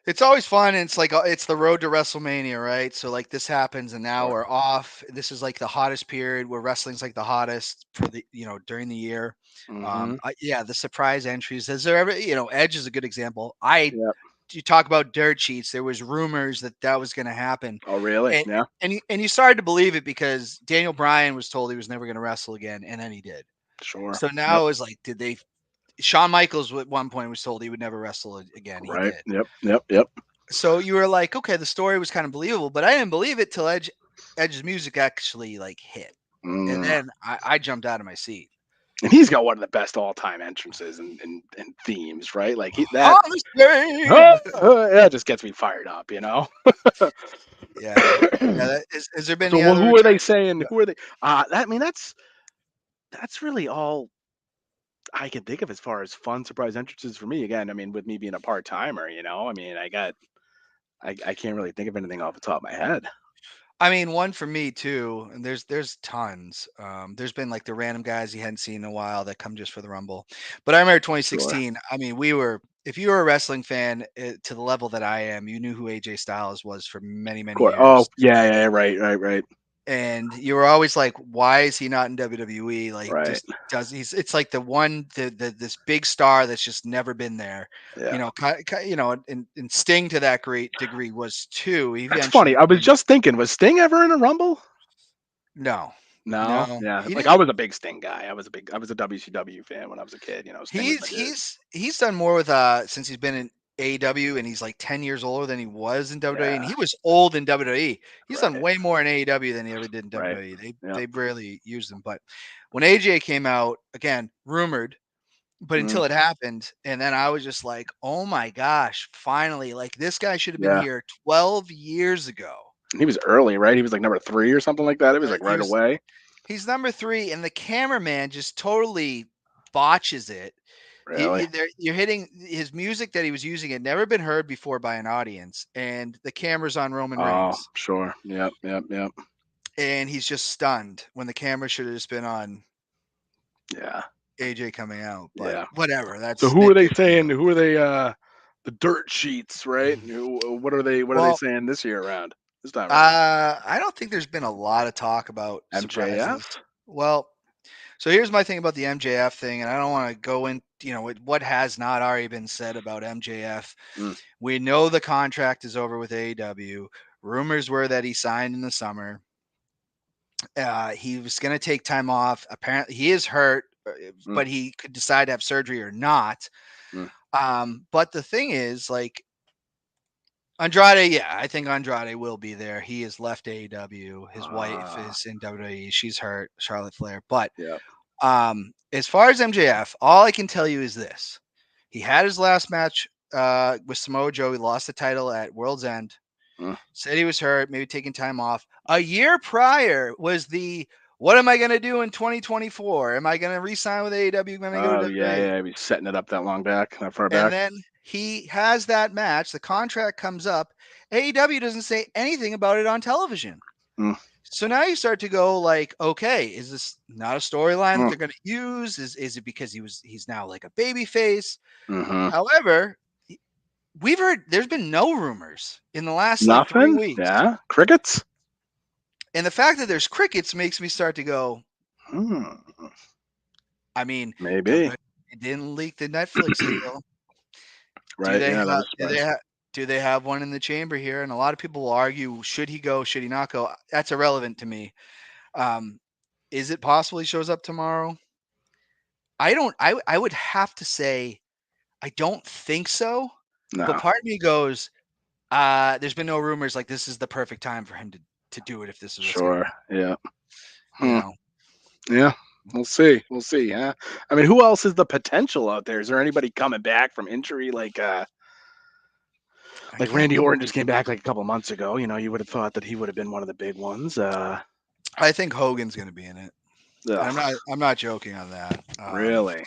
A: It's always fun, and it's like it's the road to WrestleMania, right? So like this happens, and now
B: Sure.
A: we're off. This is like the hottest period where wrestling's like the hottest for the during the year.
B: Hmm.
A: Yeah, the surprise entries. Has there ever Edge is a good example. I
B: Yep.
A: You talk about dirt sheets. There was rumors that that was going to happen,
B: Oh, really?
A: and
B: Yeah.
A: you started to believe it because Daniel Bryan was told he was never going to wrestle again, and then he did.
B: Sure.
A: So
B: Yep.
A: now it's like, did they? Shawn Michaels at one point was told he would never wrestle again. He
B: Right.
A: did.
B: Yep. Yep. Yep.
A: So you were like, okay, the story was kind of believable, but I didn't believe it till Edge's music actually like hit, and
B: Mm.
A: then I jumped out of my seat.
B: And he's got one of the best all-time entrances and themes, right? Like that.
A: On the stage.
B: That just gets me fired up, you know.
A: Yeah, yeah. Has there been
B: So,
A: any
B: well,
A: other
B: who are they
A: returns?
B: saying? Who are they? I mean, that's really all I can think of as far as fun surprise entrances for me. Again, I mean, with me being a part timer, I mean, I can't really think of anything off the top of my head.
A: I mean, one for me too, and there's tons. There's been like the random guys you hadn't seen in a while that come just for the Rumble. But I remember
B: Sure.
A: 2016. I mean, we were if you were a wrestling fan to the level that I am, you knew who AJ Styles was for many many
B: Oh,
A: years,
B: yeah, yeah, yeah, right, right, right,
A: and you were always like, why is he not in WWE? Like,
B: right.
A: just does he's it's like the one this big star that's just never been there.
B: Yeah.
A: And Sting to that great degree was too. He
B: That's funny.
A: eventually
B: I was
A: came.
B: just thinking, was Sting ever in a Rumble?
A: No,
B: No.
A: no,
B: Yeah.
A: he
B: Like I
A: didn't.
B: was a big Sting guy. I was a WCW fan when I was a kid. Sting was
A: He's
B: my dude.
A: he's he's done more with since he's been in AEW, and he's like 10 years older than he was in WWE, and
B: Yeah.
A: he was old in WWE. He's done
B: Right.
A: way more in AEW than he ever did in
B: Right.
A: WWE. They
B: Yeah.
A: they rarely used him, but when AJ came out, again, rumored, but
B: Mm,
A: until it happened, and then I was just like, "Oh my gosh, finally, like this guy should have been
B: yeah.
A: here 12 years ago."
B: He was early, right? He was like number 3 or something like that. It was like
A: He
B: right
A: was
B: away.
A: He's number 3, and the cameraman just totally botches it.
B: Really?
A: You're hitting his music that he was using had never been heard before by an audience, and the camera's on Roman
B: Oh,
A: Reigns,
B: sure. Yep. Yep. Yep.
A: and he's just stunned when the camera should have just been on
B: Yeah.
A: AJ coming out. But
B: Yeah.
A: whatever,
B: So
A: that's
B: who are they
A: nitpicking.
B: saying? Who are they? The dirt sheets, right? What are they? What are they
A: Well,
B: saying this year around? This time around?
A: I don't think there's been a lot of talk about surprises.
B: MJF?
A: Well, so here's my thing about the MJF thing, and I don't want to go in, what has not already been said about MJF.
B: Mm,
A: We know the contract is over with AEW. Rumors were that he signed in the summer. He was going to take time off. Apparently, he is hurt,
B: mm,
A: but he could decide to have surgery or not.
B: mm.
A: But the thing is, like Andrade, yeah, I think Andrade will be there. He has left AEW. His wife
B: Ah,
A: is in WWE. She's hurt, Charlotte Flair. But
B: yeah.
A: as far as MJF, all I can tell you is this: he had his last match with Samoa Joe. He lost the title at World's End.
B: Mm.
A: Said he was hurt, maybe taking time off. A year prior was the what am I going to do in 2024? Am I going to re-sign with AEW? Am I going to go
B: Oh,
A: to
B: yeah,
A: WWE?
B: yeah. He's setting it up that long back, that far
A: And
B: back.
A: then he has that match. The contract comes up. AEW doesn't say anything about it on television.
B: Mm,
A: So now you start to go like, okay, is this not a storyline that
B: mm,
A: they're going to use? Is it because he's now like a baby face?
B: mm-hmm.
A: However, we've heard there's been no rumors in the last like 3
B: Nothing?
A: weeks.
B: Yeah. Crickets?
A: And the fact that there's crickets makes me start to go,
B: Hmm.
A: I mean,
B: Maybe.
A: WWE didn't leak the Netflix deal. Do
B: Right.
A: they
B: Yeah, that
A: have
B: is
A: do they
B: surprise.
A: have do they have one in the chamber here? And a lot of people will argue, should he go, should he not go? That's irrelevant to me. Um, is it possible he shows up tomorrow? I don't I would have to say I don't think so. But
B: No.
A: part of me goes, there's been no rumors like this is the perfect time for him to do it if this is what's gonna
B: Sure.
A: happen,
B: Yeah.
A: you
B: Hmm.
A: know.
B: Yeah. We'll see. We'll see. Yeah. I mean, who else is the potential out there? Is there anybody coming back from injury
A: I
B: like
A: can't
B: Randy
A: think.
B: Orton just came back like a couple months ago? You would have thought that he would have been one of the big ones.
A: I think Hogan's gonna be in it. And
B: Ugh,
A: I'm not joking on that.
B: really?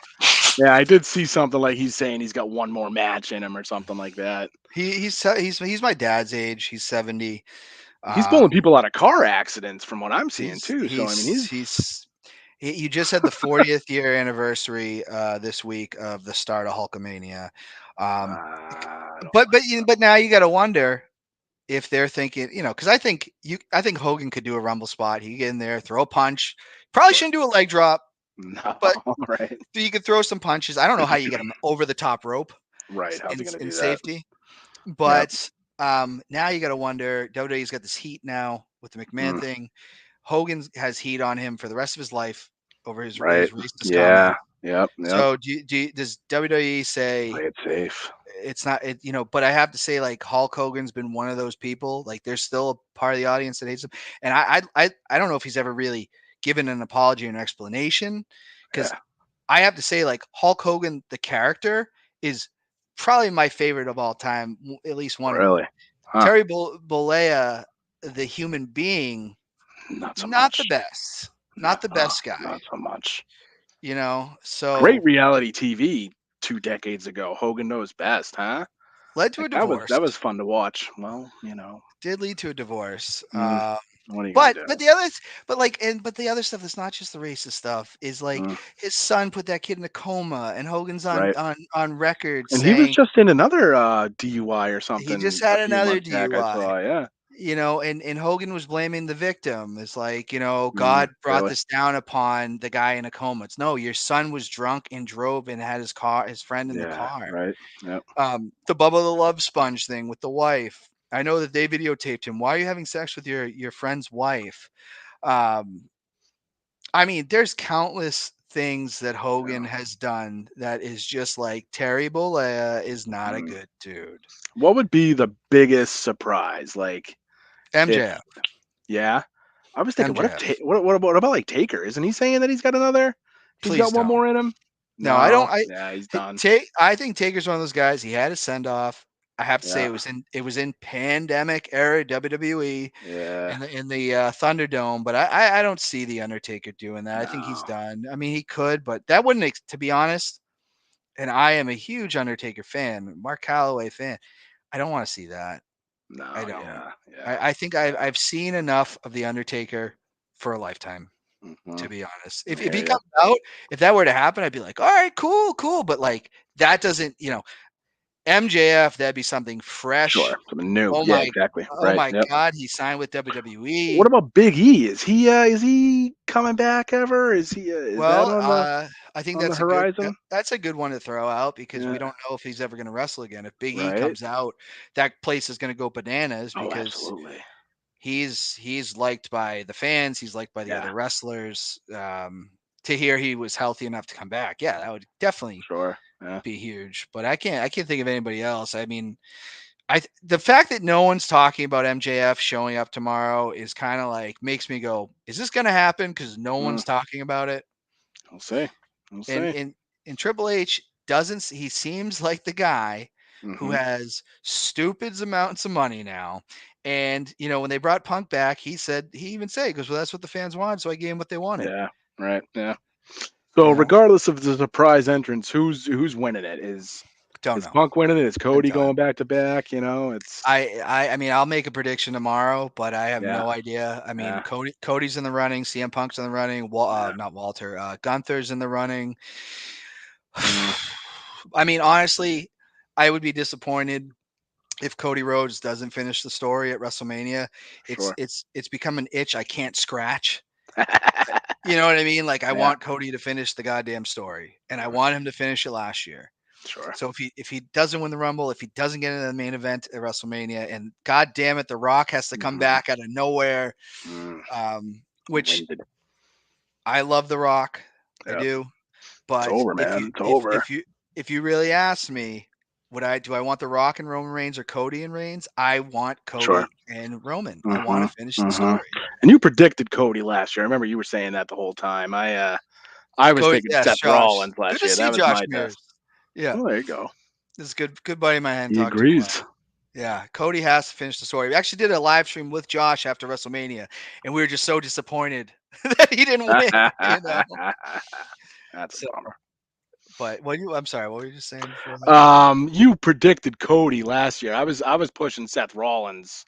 B: Yeah, I did see something like he's saying he's got one more match in him or something like that.
A: He's my dad's age. He's 70.
B: He's pulling
A: Um,
B: people out of car accidents from what I'm seeing
A: he's
B: too. So I mean,
A: he's he's you just had the 40th year anniversary this week of the start of Hulkamania. Um, but now you got to wonder if they're thinking, because I think Hogan could do a Rumble spot. He could get in there, throw a punch. Probably
B: Sure.
A: shouldn't do a leg drop,
B: No,
A: but
B: right,
A: you could throw some punches. I don't know how you get him over the top rope
B: right. How's he gonna
A: in
B: do that?
A: safety,
B: Yeah,
A: but now you got to wonder. WWE's got this heat now with the McMahon
B: mm,
A: thing. Hogan has heat on him for the rest of his life over his
B: right.
A: racist
B: Yeah,
A: comment.
B: yep, yep.
A: So does WWE say
B: Play it safe.
A: it's not but I have to say, like, Hulk Hogan's been one of those people. Like, there's still a part of the audience that hates him, and I don't know if he's ever really given an apology or an explanation, because
B: Yeah,
A: I have to say, like, Hulk Hogan the character is probably my favorite of all time, at least one of them.
B: really. Huh?
A: Terry Bollea, the human being,
B: Not so
A: not the
B: much.
A: best,
B: No,
A: not the best guy,
B: not so much.
A: So
B: Great reality TV 2 decades ago. Hogan Knows Best, huh?
A: led to a
B: Like that was
A: divorce.
B: fun to watch. Well,
A: Did lead to a divorce.
B: mm, what are you gonna
A: But
B: do?
A: but the others, but the other stuff that's not just the racist stuff is, like,
B: Mm,
A: his son put that kid in a coma, and Hogan's on
B: right.
A: record
B: And he was
A: saying
B: just in another DUI or
A: he just
B: something a
A: had
B: few
A: another
B: months back. I
A: DUI.
B: saw. Yeah.
A: And Hogan was blaming the victim. It's like,
B: Mm,
A: God brought
B: really?
A: this down upon the guy in a coma. It's no, your son was drunk and drove and had his friend in the
B: Yeah.
A: car.
B: Right. Yep.
A: The Bubba the Love Sponge thing with the wife. I know that they videotaped him. Why are you having sex with your friend's wife? Um, I mean, there's countless things that Hogan
B: Yeah.
A: has done that is just like Terry Bollea is not a
B: Mm.
A: good dude.
B: What would be the biggest surprise? Like if
A: MJF,
B: yeah, I was thinking, what if
A: MJF,
B: what about like Taker? Isn't he saying that he's got another? He's
A: please
B: got one
A: don't.
B: more in him.
A: No, I
B: No.
A: don't.
B: Yeah, he's done.
A: I think Taker's one of those guys. He had a send off. I have to say
B: Yeah.
A: it was in pandemic era WWE
B: Yeah.
A: in the Thunderdome, but I don't see the Undertaker doing that. I think he's
B: No.
A: done. I mean, he could, but that wouldn't, to be honest. And I am a huge Undertaker fan, Mark Calloway fan. I don't want to see that. I
B: No.
A: don't.
B: Yeah. Yeah.
A: I think I've seen enough of the Undertaker for a lifetime,
B: Hmm.
A: to be honest.
B: I
A: If
B: hear
A: he
B: you.
A: comes out, if that were to happen, I'd be like, all right, cool, cool. But, like, that doesn't, MJF, that'd be something fresh.
B: Sure. Something new.
A: Oh
B: Yeah.
A: my,
B: Exactly.
A: oh
B: Right.
A: my
B: Yep.
A: God, he signed with
B: What
A: WWE.
B: about Big E? Is he coming back ever? Is that
A: Well, I think
B: on the
A: that,
B: horizon?
A: that's a good one to throw out, because we
B: Yeah.
A: don't know if he's ever going to wrestle again. If Big E
B: Right.
A: comes out, that place is going to go bananas,
B: Oh,
A: because
B: absolutely.
A: he's liked by the fans. He's liked by the
B: Yeah.
A: other wrestlers. To hear he was healthy enough to come back, yeah, that would definitely
B: Sure. Yeah.
A: be huge. But I can't think of anybody else. I mean, the fact that no one's talking about MJF showing up tomorrow is kind of like makes me go, is this going to happen? Because no
B: Mm,
A: one's talking about it.
B: we'll see. We'll
A: And
B: see.
A: Triple H doesn't. He seems like the guy who
B: Hmm.
A: has stupid amounts of money now. And when they brought Punk back, he even said, he goes, well, that's what the fans wanted, so I gave them what they wanted.
B: Yeah. Right. Yeah. So
A: You know,
B: regardless of the surprise entrance, who's winning it?
A: don't
B: Is
A: know.
B: Punk winning it? Is
A: I'm
B: Cody
A: done.
B: going back to back? It's
A: I mean, I'll make a prediction tomorrow, but I have
B: yeah.
A: no idea. I mean,
B: Yeah.
A: Cody's in the running, CM Punk's in the running,
B: Yeah.
A: not Walter, Gunther's in the running.
B: Mm,
A: I mean, honestly, I would be disappointed if Cody Rhodes doesn't finish the story at WrestleMania. It's
B: sure.
A: it's it's become an itch I can't scratch. You know what I mean? Like, I
B: Yeah.
A: want Cody to finish the goddamn story, and I
B: Sure.
A: want him to finish it last year.
B: Sure.
A: So if he doesn't win the Rumble, if he doesn't get into the main event at WrestleMania, and God damn it, The Rock has to come
B: Hmm.
A: back out of nowhere,
B: Mm,
A: which
B: winded.
A: I love The Rock, I
B: Yep.
A: do.
B: It's
A: But
B: over,
A: if
B: man.
A: you
B: It's
A: if
B: over.
A: if you if you really ask me, do I want The Rock and Roman Reigns or Cody and Reigns? I want
B: Sure.
A: Cody and Roman. I want
B: Hmm.
A: to finish the
B: Hmm.
A: story.
B: And you predicted Cody last year. I remember you were saying that the whole time. I was
A: Cody,
B: thinking
A: yes,
B: Seth
A: Josh.
B: Rollins
A: Good
B: last
A: to
B: year.
A: see
B: That was
A: Josh
B: my
A: Mears.
B: test.
A: Yeah,
B: Oh, there you go.
A: this is good buddy of mine
B: He
A: talked to him.
B: agrees.
A: Yeah, Cody has to finish the story. We actually did a live stream with Josh after WrestleMania, and we were just so disappointed that he didn't win.
B: That's a
A: So,
B: bummer.
A: but I'm sorry, what were you just saying before that?
B: You predicted Cody last year. I was pushing Seth Rollins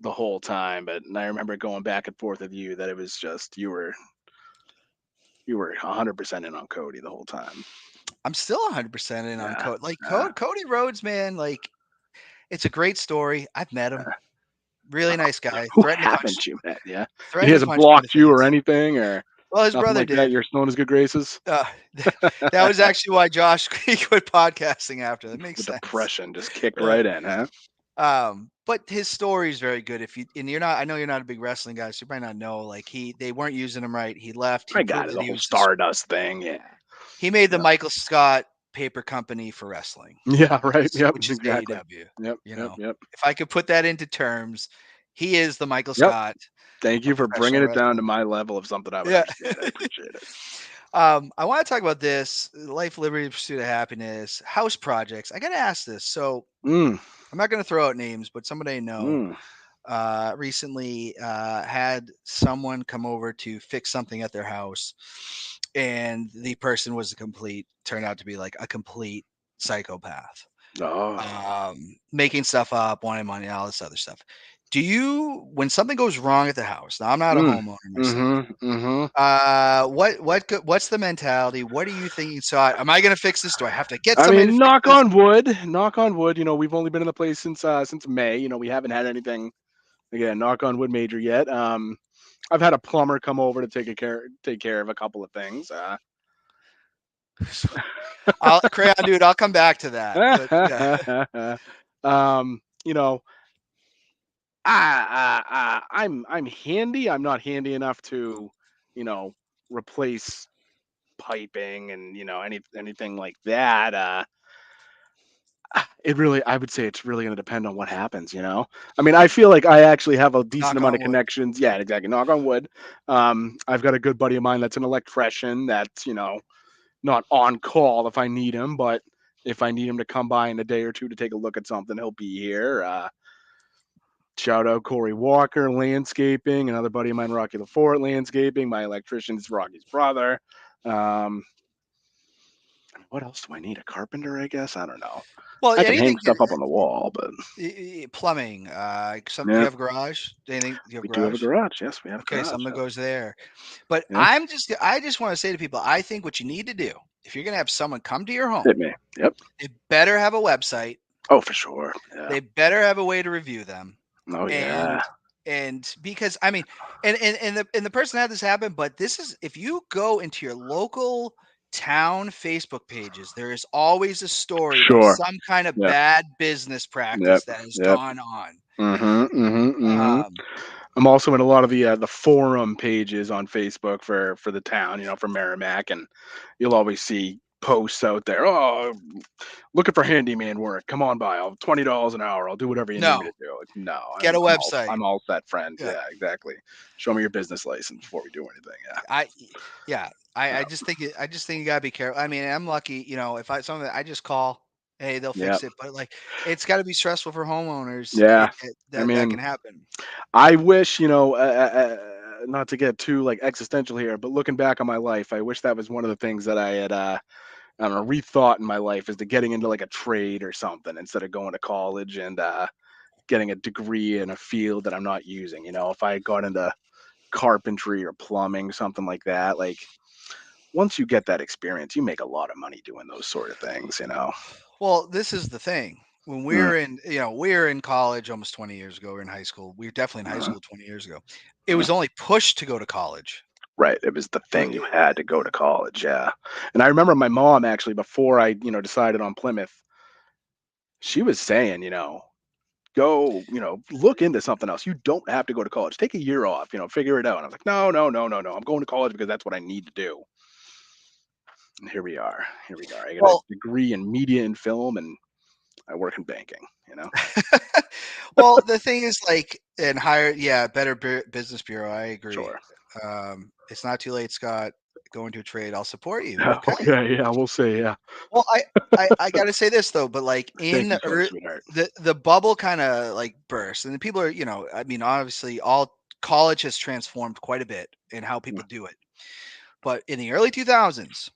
B: the whole time, but I remember going back and forth with you that it was just you were 100% in on Cody the whole time.
A: I'm still 100% in on
B: Yeah.
A: Cody. Like,
B: Yeah.
A: Cody Rhodes, man. Like, It's a great story. I've met him. Really nice guy.
B: Who
A: Threatened to punch.
B: haven't you met? Yeah. And he
A: Threatened to
B: hasn't
A: punch me in the
B: blocked you or
A: face.
B: anything or
A: Well, his
B: nothing
A: brother
B: like that?
A: did.
B: You're still in his good graces?
A: That was actually why Josh quit podcasting after. That makes
B: The
A: sense.
B: depression just kicked
A: Uh,
B: right in, huh?
A: but his story is very good. If you and you're not, I know you're not a big wrestling guy, so you might not know. Like they weren't using him right. He left. He
B: I got
A: proved
B: it.
A: that
B: The
A: he
B: whole
A: was this.
B: Stardust thing. Yeah.
A: He made the
B: Yep.
A: Michael Scott paper company for wrestling,
B: Yeah, right. Yep.
A: which is
B: Exactly.
A: AEW.
B: Yep.
A: You
B: Yep.
A: know,
B: Yep.
A: if I could put that into terms, he is the Michael
B: Yep.
A: Scott
B: Thank you
A: of
B: for bringing
A: professional
B: it down to
A: wrestling.
B: my level of something I would
A: Yeah.
B: understand. I appreciate it.
A: I want to talk about this life, liberty, pursuit of happiness, house projects. I got to ask this. So
B: Mm,
A: I'm not going to throw out names, but somebody I know
B: mm.
A: recently had someone come over to fix something at their house, and the person was turned out to be like a complete psychopath,
B: Oh.
A: making stuff up, wanting money, all this other stuff. Do you, when something goes wrong at the house? Now I'm not a
B: Mm.
A: homeowner myself.
B: Mm-hmm.
A: What's the mentality? What are you thinking? So am I going to fix this? Do I have to get
B: I
A: somebody to
B: mean,
A: fix this?
B: knock on wood, we've only been in the place since May. We haven't had anything again, knock on wood major yet. I've had a plumber come over to take care of a couple of things.
A: Crayon dude, I'll come back to that. But yeah.
B: um, you know, I'm handy. I'm not handy enough to, you know, replace piping and anything like that. I would say it's really going to depend on what happens. I mean, I feel like I actually have a decent
A: Knock
B: amount
A: on
B: of
A: wood.
B: connections. Yeah, exactly. Knock on wood. I've got a good buddy of mine that's an electrician that's not on call if I need him, but if I need him to come by in a day or two to take a look at something, he'll be here. Shout out Corey Walker, landscaping, another buddy of mine, Rocky LaFort, landscaping. My electrician's Rocky's brother. Um, what else do I need? A carpenter, I guess. I don't know.
A: Well,
B: I can hang
A: anything
B: stuff up on the wall, but
A: plumbing. Do you
B: yeah,
A: have a garage? Anything? Do you have a
B: we do have a
A: garage?
B: garage. Yes, we have a
A: Okay,
B: garage.
A: something that
B: Yes.
A: goes there. But
B: Yeah,
A: I just want to say to people, I think what you need to do if you're going to have someone come to your home,
B: hit me. Yep.
A: they better have a website.
B: Oh, for sure. Yeah.
A: They better have a way to review them.
B: Oh,
A: And
B: yeah.
A: because I mean, and the person had this happen, but this is if you go into your local town Facebook pages, there is always a story of
B: Sure.
A: some kind of
B: Yeah.
A: bad business
B: Yep.
A: practice that has
B: Yep.
A: gone on.
B: Mm-hmm.
A: Um,
B: I'm also in a lot of the forum pages on Facebook for the town, for Merrimack, and you'll always see posts out there. Oh, looking for handyman work. Come on by. I'll $20 an hour. I'll do whatever you need me
A: no,
B: to do. Like, no,
A: get a
B: I'm all
A: website.
B: I'm all set, friend.
A: Yeah,
B: Yeah, exactly. Show me your business license before we do anything. Yeah.
A: I, yeah, I
B: Yeah.
A: just think I just think you gotta be careful. I mean, I'm lucky, if I something I just call, hey, they'll
B: Yeah.
A: fix it. But like, it's got to be stressful for homeowners.
B: Yeah. I
A: That
B: mean,
A: can happen.
B: I wish, not to get too like existential here, but looking back on my life, I wish that was one of the things that I had, I don't know, rethought in my life is to getting into like a trade or something instead of going to college and getting a degree in a field that I'm not using. If I got into carpentry or plumbing, something like that, like once you get that experience, you make a lot of money doing those sort of things.
A: Well, this is the thing. When
B: Mm,
A: we're in college almost 20 years ago. We're in high school. We were definitely in high
B: mm,
A: school 20 years ago. It
B: mm.
A: was only pushed to go to college.
B: Right. It was the
A: Uh,
B: thing you had to go to college. Yeah. And I remember my mom actually, before I, decided on Plymouth, she was saying, go, look into something else. You don't have to go to college. Take a year off, figure it out. And I was like, no, no, no, no, no. I'm going to college because that's what I need to do. And here we are. Here we are. I got a
A: Well,
B: degree in media and film and I work in banking.
A: well, the thing is like in higher, yeah, better business bureau. I agree.
B: Sure.
A: It's not too late, Scott. Go into a trade. I'll support you.
B: Yeah,
A: Okay.
B: okay. Yeah. We'll see. Yeah.
A: Well, I got to say this though, but like
B: Thank
A: in
B: you,
A: the
B: so, sweetheart.
A: the bubble kind of like burst, and the people are, I mean, obviously, all college has transformed quite a bit in how
B: Mm,
A: people do it. But in the early 2000s,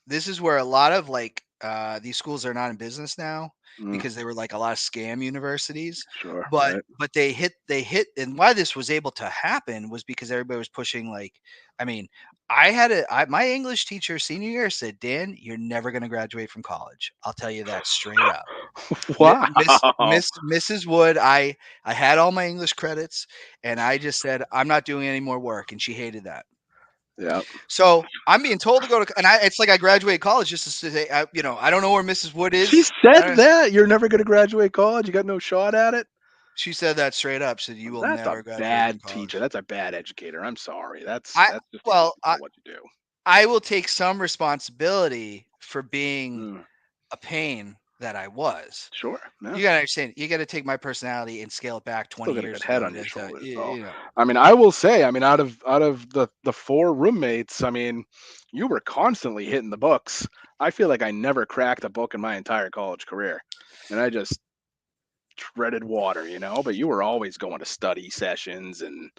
A: this is where a lot of like these schools are not in business now
B: Mm,
A: because they were like a lot of scam universities.
B: sure.
A: But
B: Right.
A: they hit, and why this was able to happen was because everybody was pushing like, I mean, my English teacher senior year said, Dan, you're never going to graduate from college. I'll tell you that straight up.
B: Wow.
A: Mrs. Wood, I had all my English credits, and I just said I'm not doing any more work, and she hated that.
B: Yeah.
A: So I'm being told to go to, and it's like I graduated college just to say, I don't know where Mrs. Wood
B: She
A: is.
B: said that you're never going to graduate college. You got no shot at it.
A: She said that straight up. Said you will
B: That's a
A: never graduate from
B: bad teacher.
A: college.
B: That's a bad educator. I'm sorry.
A: I
B: That's just the
A: well,
B: opposite of what you do.
A: I will take some responsibility for being
B: Mm,
A: a pain that I was.
B: sure. Yeah.
A: You gotta understand. You got to take my personality and scale it back
B: Still
A: 20
B: got a good
A: years
B: head
A: ago.
B: on your shoulders, though.
A: You know.
B: I mean, I will say, I mean, out of the four roommates, I mean, you were constantly hitting the books. I feel like I never cracked a book in my entire college career, and I just treaded water, But you were always going to study sessions and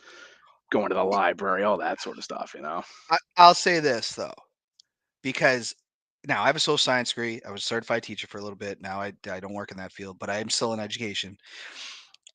B: going to the library, all that sort of stuff.
A: I'll say this though, because now I have a social science degree. I was a certified teacher for a little bit. Now I don't work in that field, but I am still in education.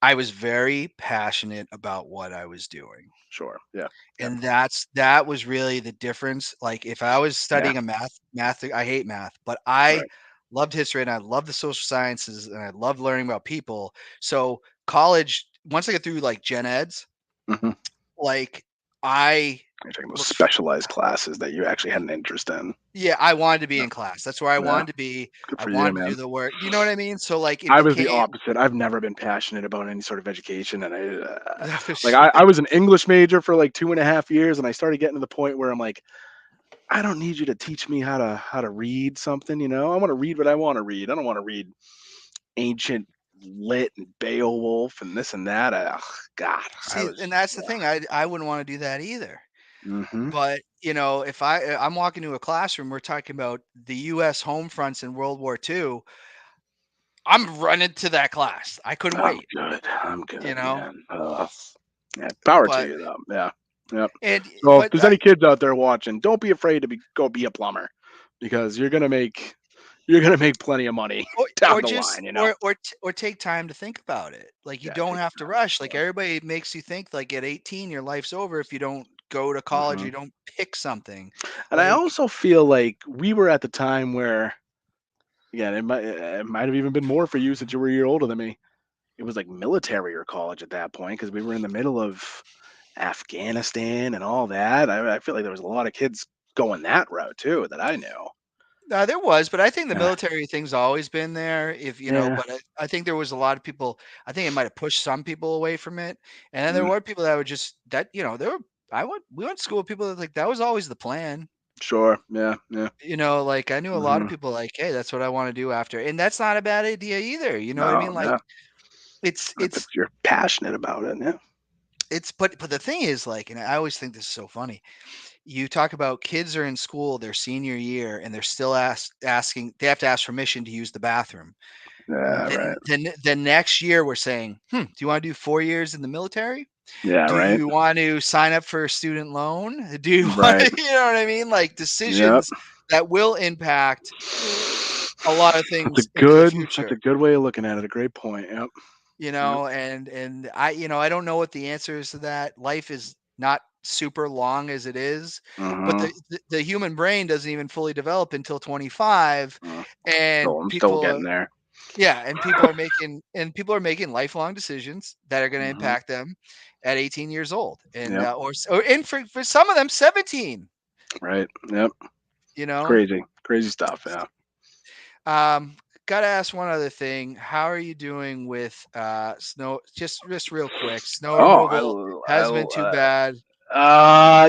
A: I was very passionate about what I was doing.
B: Sure. Yeah. Yeah.
A: And that was really the difference. Like if I was
B: Yeah.
A: studying a math, I hate math, but I
B: Right.
A: loved history and I loved the social sciences and I loved learning about people. So college, once I get through like gen eds,
B: Hmm.
A: like I
B: You're taking those
A: looked
B: specialized classes that you actually had an interest in.
A: yeah, I wanted to be
B: Yeah.
A: in class. That's where I
B: Yeah.
A: wanted to be.
B: Good
A: I
B: for you,
A: wanted to
B: man.
A: do the work. You know what I mean? So like it
B: I was the
A: became
B: opposite. I've never been passionate about any sort of education, and I was an English major for like 2.5 years, and I started getting to the point where I'm like, I don't need you to teach me how to read something. I want to read what I want to read. I don't want to read ancient lit and Beowulf and this and that. God, I
A: see,
B: was.
A: and that's the thing. I wouldn't want to do that either.
B: Mm-hmm.
A: But, if I'm walking to a classroom, we're talking about the US home fronts in World War II, I'm running to that class. I couldn't
B: I'm
A: wait,
B: good. I'm
A: you
B: good,
A: know?
B: man. Yeah, power to
A: But
B: you though. Yeah. Yep.
A: and
B: So if
A: but
B: there's any kids out there watching, don't be afraid to go be a plumber because you're gonna make plenty of money down
A: or
B: the
A: just
B: line.
A: or take time to think about it. Like you
B: Yeah,
A: don't
B: take
A: have to
B: time.
A: rush. Like
B: Yeah.
A: everybody makes you think like at 18 your life's over if you don't go to college,
B: Hmm.
A: you don't pick something.
B: And I
A: Like
B: also feel like we were at the time where, again, it might have even been more for you since you were a year older than me. It was like military or college at that point because we were in the middle of Afghanistan and all that. I feel like there was a lot of kids going that route too that I knew.
A: There was, but I think the
B: Yeah.
A: military thing's always been there. If
B: Yeah.
A: but I think there was a lot of people. I think it might have pushed some people away from it, and then there
B: Mm,
A: were people that were just that. There were. We went to school with people that like that was always the plan.
B: sure. Yeah. Yeah.
A: Like I knew a lot of
B: Hmm.
A: people like, hey, that's what I want to do after, and that's not a bad idea either. You know what I
B: No.
A: mean? Like
B: Yeah.
A: it's
B: If
A: it's
B: you're passionate about it. Yeah.
A: but the thing is like, and I always think this is so funny. You talk about kids are in school their senior year and they're still asking. They have to ask permission to use the bathroom.
B: Yeah.
A: Then
B: Right.
A: the next year we're saying, do you want to do 4 years in the military?
B: Yeah.
A: Do
B: Right.
A: you want to sign up for a student loan? Do you want
B: Right.
A: you know what I mean? Like
B: Yep.
A: decisions that will impact a lot of
B: That's a
A: things into the
B: good. That's
A: future.
B: a good way of looking at it. A great point. Yep. Yep.
A: And I don't know what the answer is to that. Life is not super long as it is, but
B: Uh-huh.
A: the human brain doesn't even fully develop until 25,
B: Uh,
A: and
B: I'm still getting there.
A: yeah, and people are making lifelong decisions that are going to
B: Hmm.
A: impact them at 18 years old, and
B: Yep.
A: or and for some of them 17.
B: Right. Yep.
A: You
B: It's
A: know,
B: crazy. Crazy stuff. Yeah.
A: um, got to ask one other thing. How are you doing with snow? Just real quick, snow
B: Oh,
A: removal has been too bad.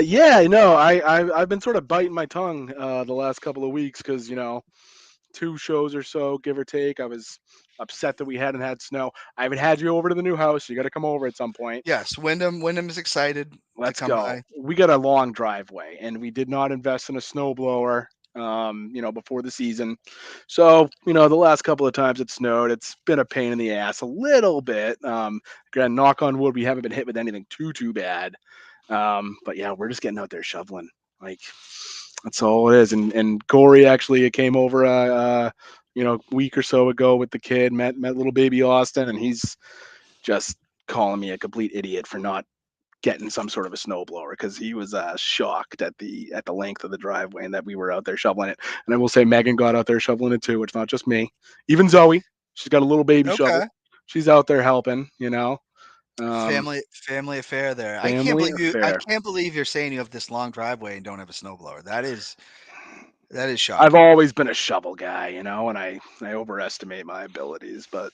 B: yeah, no, I've been sort of biting my tongue the last couple of weeks because 2 shows or so, give or take. I was upset that we hadn't had snow. I haven't had you over to the new house. You got to come over at some point.
A: Yes, Wyndham is excited to
B: Let's
A: come
B: go.
A: by.
B: We got a long driveway, and we did not invest in a snow blower. Before the season. So, the last couple of times it snowed, it's been a pain in the ass a little bit. Again, knock on wood, we haven't been hit with anything too bad. But yeah, we're just getting out there shoveling. Like, That's all it is. And Corey actually came over week or so ago with the kid, met little baby Austin, and he's just calling me a complete idiot for not getting some sort of a snowblower because he was shocked at the length of the driveway and that we were out there shoveling it. And I will say Megan got out there shoveling it too. It's not just me. Even Zoe, she's got a little baby shovel.
A: Okay.
B: She's out there helping.
A: Family affair there.
B: Family
A: I
B: affair.
A: can't believe you're saying you have this long driveway and don't have a snowblower. That is
B: I've
A: shocking.
B: always been a shovel guy, and I overestimate my abilities, but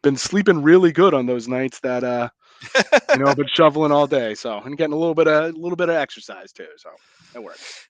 B: been sleeping really good on those nights that I've been shoveling all day, so and getting a little bit of exercise too, so it works.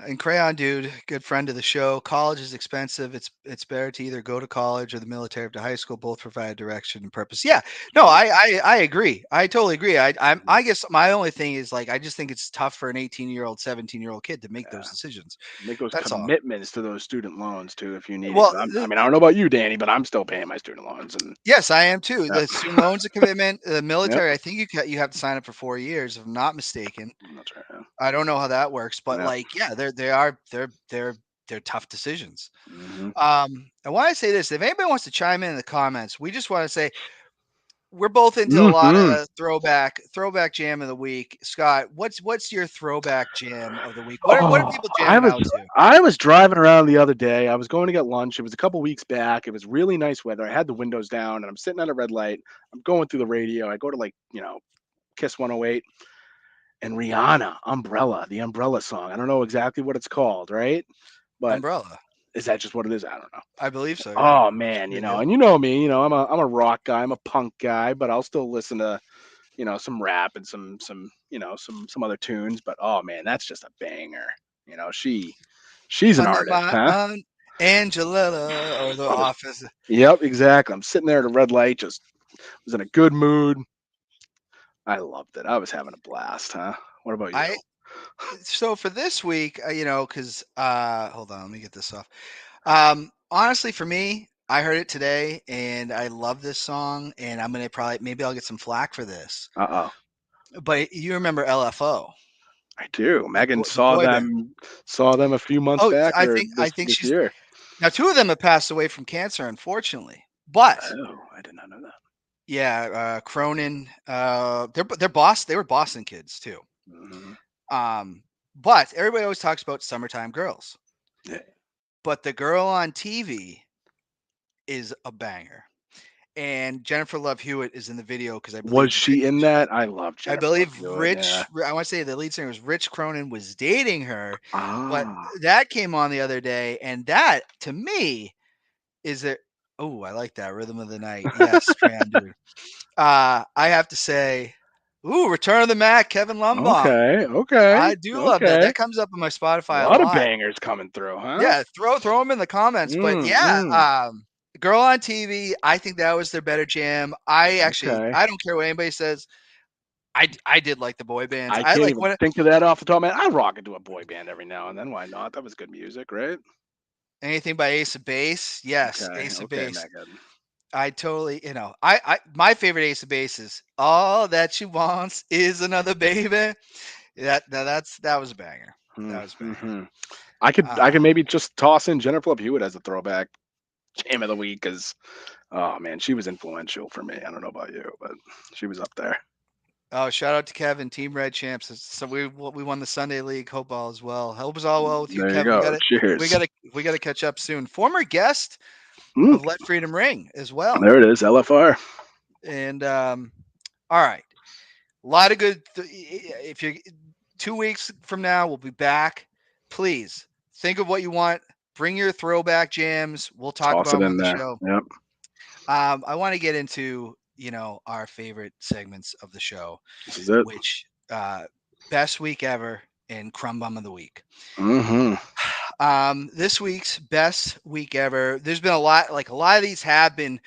A: And Crayon Dude, good friend of the show. College is expensive. It's better to either go to college or the military after high school. Both provide direction and purpose. Yeah, no, I agree. I totally agree. I guess my only thing is like I just think it's tough for an 18-year-old, 17-year-old kid to make those
B: Yeah.
A: decisions.
B: Make those
A: That's all.
B: commitments to those student loans too if you need it.
A: Well,
B: 'Cause I mean, I don't know about you, Danny, but I'm still paying my student loans and
A: yes, I am too.
B: yeah.
A: The student loans a commitment. The
B: Yep.
A: military, I think you have to sign up for 4 years, if I'm not mistaken.
B: That's right. Yeah.
A: I don't know how that works, but
B: Yeah.
A: like, yeah, they're tough decisions.
B: Mhm.
A: I want to say this: if anybody wants to chime in the comments, we just want to say we're both into a lot
B: Mhm.
A: of throwback jam of the week. Scott, what's your throwback jam of the week? What are
B: Oh,
A: people
B: I
A: jamming
B: was
A: out to?
B: I was driving around the other day. I was going to get lunch. It was a couple weeks back. It was really nice weather. I had the windows down and I'm sitting at a red light. I'm going through the radio. I go to Kiss 108 and Rihanna, Umbrella, the Umbrella song. I don't know exactly what it's called, right? But
A: Umbrella,
B: is that just what it is? I don't know.
A: I believe so. Yeah,
B: Oh man,
A: pretty good.
B: and you know me, I'm a rock guy, I'm a punk guy, but I'll still listen to, some rap and some other tunes, but oh man, that's just a banger. You know, she's an
A: Under
B: artist,
A: my
B: huh?
A: Angelella or the Office.
B: Yep, exactly. I'm sitting there at a red light, just was in a good mood. I loved it. I was having a blast, huh? What about you?
A: I so for this week, because hold on, let me get this off. Honestly, for me, I heard it today, and I love this song, and I'm gonna probably maybe I'll get some flack for this.
B: Uh-oh.
A: But you remember LFO,
B: I do. Megan
A: the boy band?
B: saw them a few months
A: Oh,
B: back
A: I
B: or
A: think I
B: this
A: think
B: this
A: she's
B: year.
A: now two of them have passed away from cancer, unfortunately. But
B: Oh, I did not know that.
A: yeah, Cronin, they're Boston. They were Boston kids too.
B: Mhm.
A: But everybody always talks about Summertime Girls.
B: Yeah.
A: But the girl on TV is a banger. And Jennifer Love Hewitt is in the video because
B: Was she in that? I love
A: I
B: Jennifer Love
A: believe
B: Hewitt, yeah.
A: I want to say the lead singer was Rich Cronin was dating her, but
B: Ah.
A: that came on the other day, and that to me is a oh, I like that Rhythm of the Night. Yes, Crayon Dude. I have to say, ooh, Return of the Mac, Kevin Lumbaum.
B: Okay, okay,
A: I do love that.
B: okay.
A: That comes up on my
B: A
A: Spotify a
B: lot of
A: lot.
B: bangers coming through, huh?
A: Yeah, throw them in the comments. But
B: Mm,
A: yeah,
B: mm,
A: Girl on TV, I think that was their better jam.
B: okay.
A: I don't care what anybody says. I did like the boy bands.
B: I
A: I
B: can't
A: like
B: even
A: what
B: think of that off the top of my head. I rock into a boy band every now and then. Why not? That was good music, right?
A: anything by Ace of Base. Yes,
B: Okay,
A: Ace of
B: okay,
A: Base.
B: Megan.
A: I totally, I my favorite Ace of Base is all that she wants is another baby. That was a banger. That was a banger.
B: Mm-hmm. I could maybe just toss in Jennifer Love Hewitt as a throwback jam of the week because oh man, she was influential for me. I don't know about you, but she was up there.
A: Oh, shout out to Kevin, Team Red Champs. So we won the Sunday League Hope Ball as well. Hope is all well with you,
B: There you
A: Kevin.
B: go.
A: We
B: Cheers.
A: got to we got to catch up soon. Former guest
B: Mm,
A: of Let Freedom Ring as well.
B: there it is, LFR.
A: And all right, a lot of good. If you're 2 weeks from now, we'll be back. Please think of what you want. Bring your throwback jams. We'll talk
B: Toss
A: about
B: it
A: them
B: in
A: on the
B: there.
A: show.
B: Yep.
A: I want to get into our favorite segments of the show,
B: This is it.
A: which best week ever and Crumb Bum of the Week.
B: Mm-hmm.
A: This week's best week ever. There's been a lot of these have been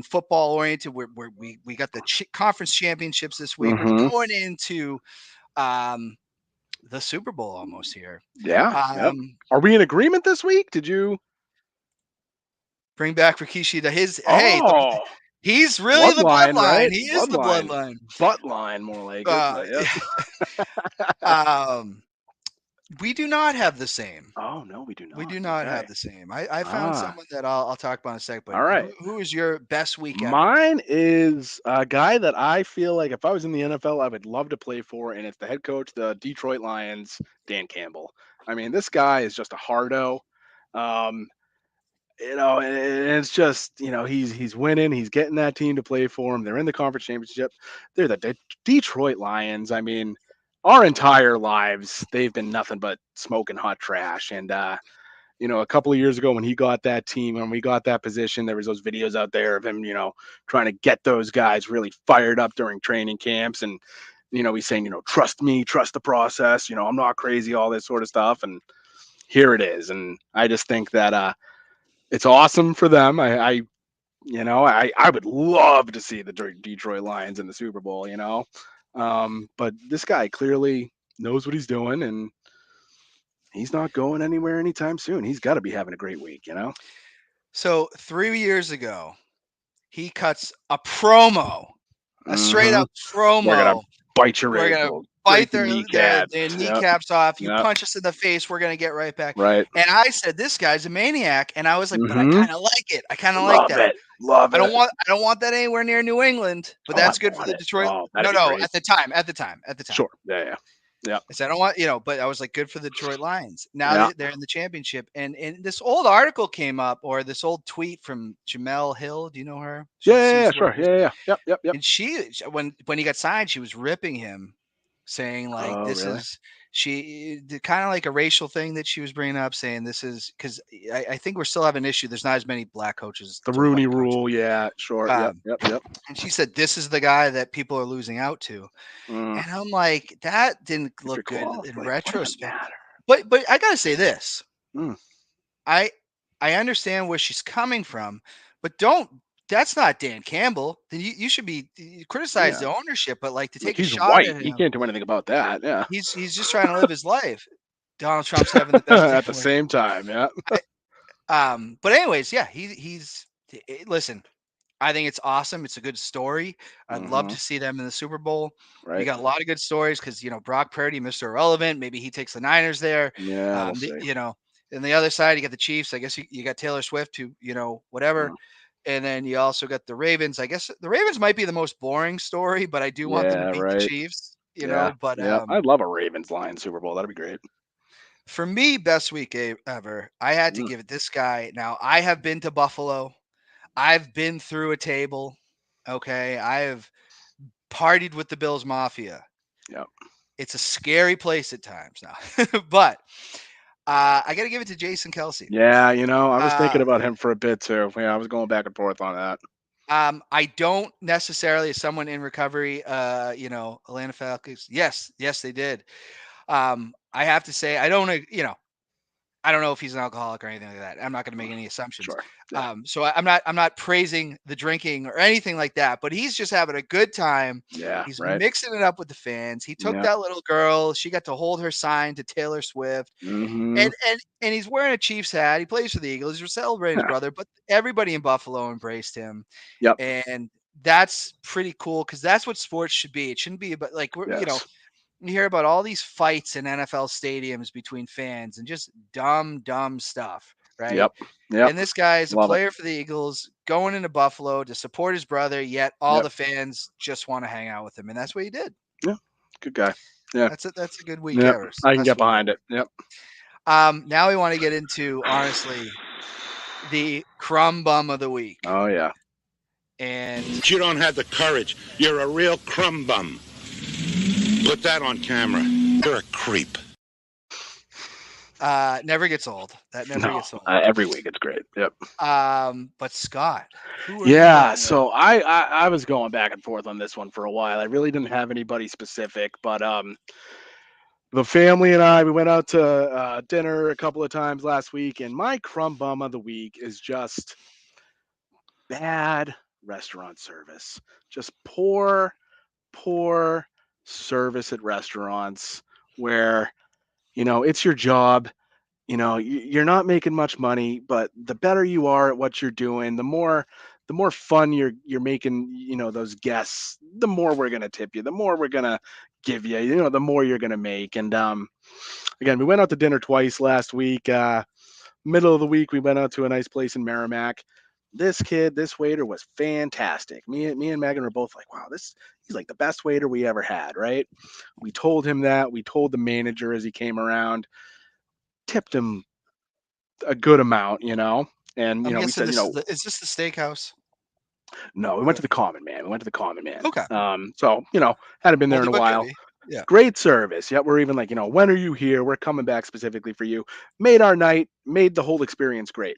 A: football oriented. We got the conference championships this week. We're
B: Mm-hmm.
A: going into the Super Bowl almost here.
B: Yeah. Yep. Are we in agreement this week? Did you?
A: Bring back Rikishi to his. Hey,
B: Oh,
A: he's really the
B: bloodline,
A: bloodline.
B: right?
A: He is the bloodline.
B: Butt line, more like it.
A: Uh,
B: But yeah.
A: um, We do not have the same.
B: Oh no, we do
A: We
B: not.
A: do not
B: Okay.
A: have the same. I found
B: Ah,
A: someone that I'll talk about in a sec. But
B: all right.
A: who is your best week ever?
B: Mine is a guy that I feel like if I was in the NFL, I would love to play for, and it's the head coach, the Detroit Lions, Dan Campbell. I mean, this guy is just a hardo. Um, and it's just, he's winning, he's getting that team to play for him. They're in the conference championship. They're the Detroit Lions. I mean, our entire lives, they've been nothing but smoking hot trash. And a couple of years ago when he got that team, when we got that position, there was those videos out there of him, trying to get those guys really fired up during training camps. And, he's saying, trust me, trust the process. I'm not crazy, all this sort of stuff. And here it is. And I just think that it's awesome for them. I would love to see the Detroit Lions in the Super Bowl, but this guy clearly knows what he's doing, and he's not going anywhere anytime soon. He's got to be having a great week.
A: So 3 years ago, he cuts a promo, a straight
B: Hmm.
A: up
B: We're gonna
A: promo.
B: bite your
A: We're gonna
B: ankle,
A: bite
B: break your
A: their
B: kneecaps. Yep,
A: kneecaps off. You
B: yep,
A: punch us in the face, we're gonna get right back.
B: right.
A: And I said, this guy's a maniac. And I was like, but I
B: Hmm.
A: kind of like it. I kind of like
B: Love
A: that.
B: it, love it.
A: I don't want that anywhere near New England, but
B: Oh, I
A: that's good for
B: want
A: the
B: it.
A: Detroit.
B: Oh, that'd
A: No,
B: be
A: no,
B: great.
A: at the time.
B: Sure. Yeah, yeah, yeah,
A: I said, I don't want, but I was like, good for the Detroit Lions. Now
B: yeah,
A: they're in the championship. And this old article came up, or this old tweet from Jamel Hill. Do you know her?
B: yeah,
A: She
B: yeah, yeah,
A: used to work
B: sure. Yeah, yeah, yeah. Yep, yep, yep.
A: and when he got signed, she was ripping him, saying like
B: Oh,
A: this
B: really?
A: is she kind of like a racial thing that she was bringing up, saying this is because I think we're still having an issue. There's not as many black coaches
B: The
A: to
B: Rooney
A: white coaches.
B: Rule. Yeah, sure. Yep,
A: Um,
B: yep, yep.
A: and she said this is the guy that people are losing out to,
B: Mm.
A: and I'm like that didn't
B: If you're
A: look good
B: qualified,
A: in
B: like, what does it
A: retrospect.
B: matter?
A: But I gotta say this,
B: Mm.
A: I I understand where she's coming from, but don't. That's not Dan Campbell. Then you should be you criticize
B: Yeah,
A: the ownership, but like to
B: like
A: take a
B: he's
A: shot
B: white.
A: at
B: He
A: him.
B: can't do anything about that. Yeah.
A: He's just trying to live his life. Donald Trump's having the best day
B: At
A: of
B: the
A: life.
B: same time, yeah.
A: But anyways, yeah, listen. I think it's awesome. It's a good story. I'd love
B: Hmm.
A: to see them in the Super Bowl. You
B: Right.
A: got a lot of good stories because Brock Purdy, Mr. Irrelevant. Maybe he takes the Niners there.
B: Yeah, we'll see.
A: And the other side, you got the Chiefs. I guess you got Taylor Swift, who whatever.
B: Mm.
A: And then you also got the Ravens. I guess the Ravens might be the most boring story, but I do want them to
B: Yeah,
A: beat the
B: right.
A: Chiefs.
B: Yeah,
A: But
B: yeah. I'd love a Ravens Lions Super Bowl. That'd be great.
A: for me, best week ever, I had to
B: Mm.
A: give it this guy. Now, I have been to Buffalo. I've been through a table. Okay. I have partied with the Bills Mafia.
B: Yep.
A: It's a scary place at times now, but I got to give it to Jason Kelsey.
B: Yeah, I was thinking
A: Uh,
B: about him for a bit too. Yeah, I was going back and forth on that.
A: I don't necessarily, as someone in recovery, Atlanta Falcons. Yes, they did. I have to say, I don't know if he's an alcoholic or anything like that. I'm not going to make any assumptions.
B: Sure. Yeah.
A: So I'm not praising the drinking or anything like that, but he's just having a good time.
B: Yeah.
A: He's
B: Right.
A: mixing it up with the fans. He took
B: Yeah.
A: that little girl. She got to hold her sign to Taylor Swift.
B: Hmm.
A: And he's wearing a Chiefs hat. He plays for the Eagles. He's celebrating his
B: Yeah.
A: brother, but everybody in Buffalo embraced him.
B: Yep.
A: And that's pretty cool because that's what sports should be. It shouldn't be about like
B: Yes.
A: you hear about all these fights in NFL stadiums between fans and just dumb stuff, right?
B: Yep. Yep.
A: And this guy is a
B: Love it.
A: player for the Eagles going into Buffalo to support his brother, yet all
B: Yep.
A: the fans just want to hang out with him. And that's what he did.
B: Yeah. Good guy. Yeah.
A: That's a good week
B: Yep.
A: ever.
B: I can
A: Best
B: get
A: week
B: behind
A: ever.
B: it. Yep.
A: Now we want to get into honestly the crumb bum of the week.
B: Oh yeah.
A: And
C: You don't have the courage. You're a real crumb bum. Put that on camera. You're a creep.
A: never gets old. That never
B: No.
A: gets old.
B: Every week it's great. Yep.
A: But Scott, who are you
B: Yeah,
A: going with?
B: so I was going back and forth on this one for a while. I really didn't have anybody specific, but the family and I we went out to dinner a couple of times last week, and my crumb bum of the week is just bad restaurant service. Just poor service at restaurants where it's your job. You're not making much money, but the better you are at what you're doing, the more the more fun you're making, those guests, the more we're gonna tip you, the more we're gonna give you, the more you're gonna make. And again, we went out to dinner twice last week. Middle of the week, we went out to a nice place in Merrimack. This waiter was fantastic. Me and Megan were both like, wow, he's like the best waiter we ever had, right? We told him that. We told the manager as he came around, tipped him a good amount, and
A: I'm
B: we
A: guessing
B: said,
A: is this the steakhouse?
B: no, we went to the Common Man. We went to the Common Man.
A: Okay.
B: So hadn't been there in
A: Oldie
B: a
A: but
B: while.
A: goodie. Yeah.
B: Great service. Yeah, we're even like, when are you here? We're coming back specifically for you. Made our night, made the whole experience great.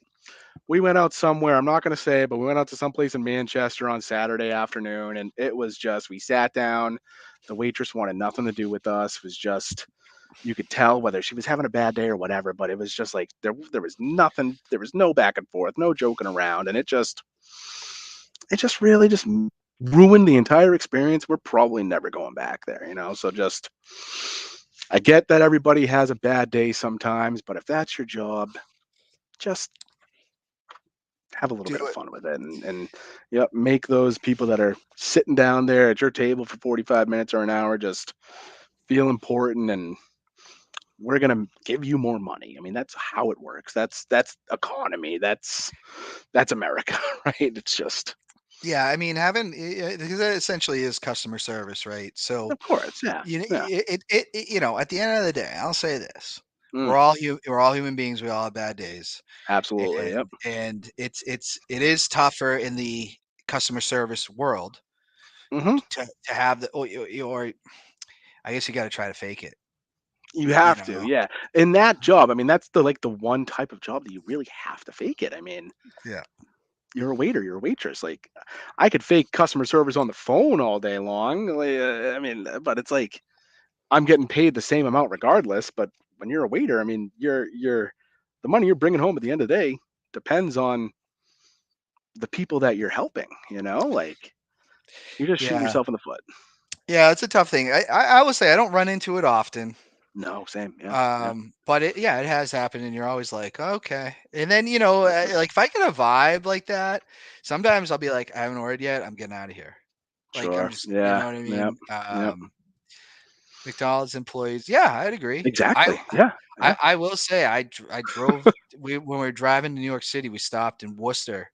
B: We went out somewhere, I'm not going to say, but we went out to someplace in Manchester on Saturday afternoon, and it was just, we sat down. The waitress wanted nothing to do with us. It was just, you could tell whether she was having a bad day or whatever, but it was just like, there was nothing, there was no back and forth, no joking around. And it just really just ruined the entire experience. We're probably never going back there, So just, I get that everybody has a bad day sometimes, but if that's your job, just have a little
A: Do
B: bit of
A: it.
B: fun with it, and make those people that are sitting down there at your table for 45 minutes or an hour just feel important, and we're going to give you more money. I mean, that's how it works. That's economy. That's America, right? It's just,
A: Yeah, I mean, because that essentially is customer service, right? So
B: of course, yeah.
A: at the end of the day, I'll say this:
B: Mm,
A: we're all human beings. We all have bad days,
B: absolutely. Yep.
A: and it is tougher in the customer service world
B: Hmm.
A: to have or I guess you got to try to fake it.
B: You
A: You
B: have to,
A: know?
B: yeah. In that job, I mean, that's the one type of job that you really have to fake it. I mean,
A: Yeah.
B: you're a waiter, you're a waitress. Like, I could fake customer service on the phone all day long. Like, I mean, but it's like I'm getting paid the same amount regardless. But when you're a waiter, I mean, you're the money you're bringing home at the end of the day depends on the people that you're helping. Like, you're just shooting
A: Yeah.
B: yourself in the foot.
A: Yeah, it's a tough thing. I will say I don't run into it often.
B: No, same. Yeah, yeah.
A: But it has happened, and you're always like, okay. And then like if I get a vibe like that, sometimes I'll be like, I haven't ordered yet. I'm getting out of here. Like I'm
B: Sure.
A: just, you
B: Yeah.
A: know what I
B: Yep.
A: mean?
B: Yep.
A: McDonald's employees. Yeah, I'd agree.
B: Exactly. Yeah. Yeah.
A: I will say I drove. When we were driving to New York City, we stopped in Worcester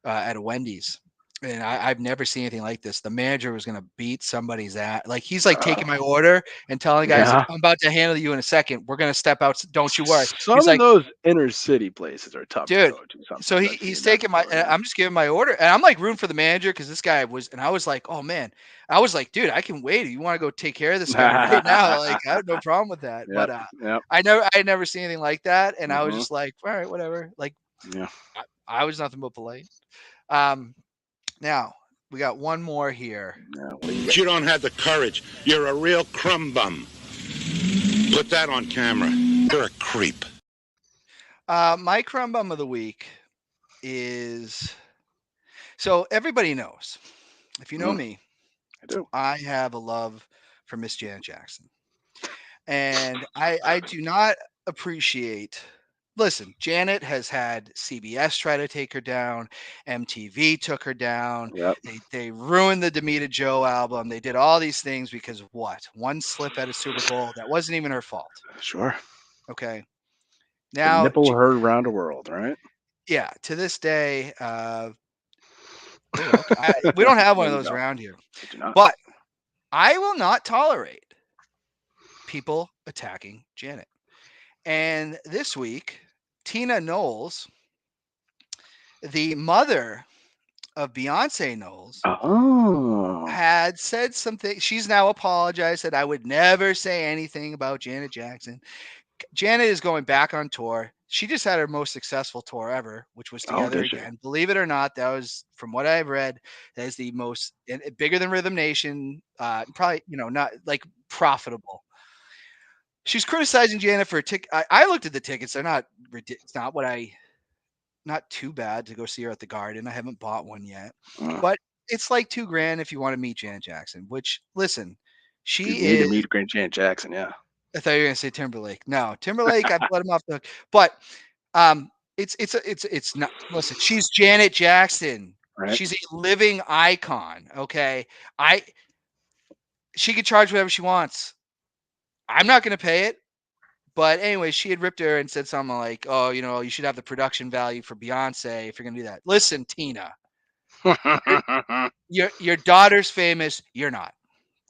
A: at a Wendy's. And I've never seen anything like this. The manager was gonna beat somebody's ass. Like he's like taking my order and telling the guys, like,
B: Yeah.
A: I'm about to handle you in a second. We're gonna step out. Don't you worry. He's
B: Some of
A: like,
B: those inner city places are tough to
A: dude.
B: go to
A: So
B: sometimes. I've
A: he's
B: seen that
A: taking my.
B: before. Yeah.
A: I'm just giving my order, and I'm like rooting for the manager because this guy was. And I was like, oh man, I was like, dude, I can wait. You want to go take care of this guy right now? Like I have no problem with that.
B: Yep.
A: But
B: Yep.
A: I had never seen anything like that, and I was
B: Hmm.
A: just like, all right, whatever. Like
B: Yeah.
A: I was nothing but polite. Now we got one more here.
B: Yeah. What do you
C: You don't have the courage. You're a real crumb bum. Put that on camera. You're a creep.
A: My crumb bum of the week is so everybody knows. If you know
B: Mm,
A: me,
B: I do.
A: I have a love for Miss Janet Jackson, and I do not appreciate. Listen, Janet has had CBS try to take her down. MTV took her down.
B: Yep.
A: They ruined the Demita Joe album. They did all these things because of what? One slip at a Super Bowl that wasn't even her fault.
B: Sure.
A: Okay.
B: The
A: Now,
B: nipple heard around the world, right?
A: yeah, to this day, okay, we don't have one
B: There
A: of
B: you
A: those
B: go.
A: around here,
B: I do not.
A: but I will not tolerate people attacking Janet. And this week, Tina Knowles, the mother of Beyonce Knowles,
B: Oh.
A: had said something. She's now apologized, said, I would never say anything about Janet Jackson. Janet is going back on tour. She just had her most successful tour ever, which was
B: Oh,
A: Together
B: did she?
A: Again. Believe it or not, that was, from what I've read, that is the most bigger than Rhythm Nation. Probably, not like profitable. She's criticizing Janet for a ticket. I looked at the tickets. They're not ridiculous. It's not not too bad to go see her at the Garden. I haven't bought one yet, but it's like $2,000 if you want to meet Janet Jackson. Which, listen,
B: You
A: she
B: need to
A: is.
B: meet Grand Janet Jackson, yeah.
A: I thought you were gonna say Timberlake. No, Timberlake, I've let him off the hook. But it's not. Listen, she's Janet Jackson.
B: Right.
A: She's a living icon. Okay. She could charge whatever she wants. I'm not going to pay it. But anyway, she had ripped her and said something like, "Oh, you should have the production value for Beyonce if you're gonna do that." Listen, Tina, your daughter's famous. You're not.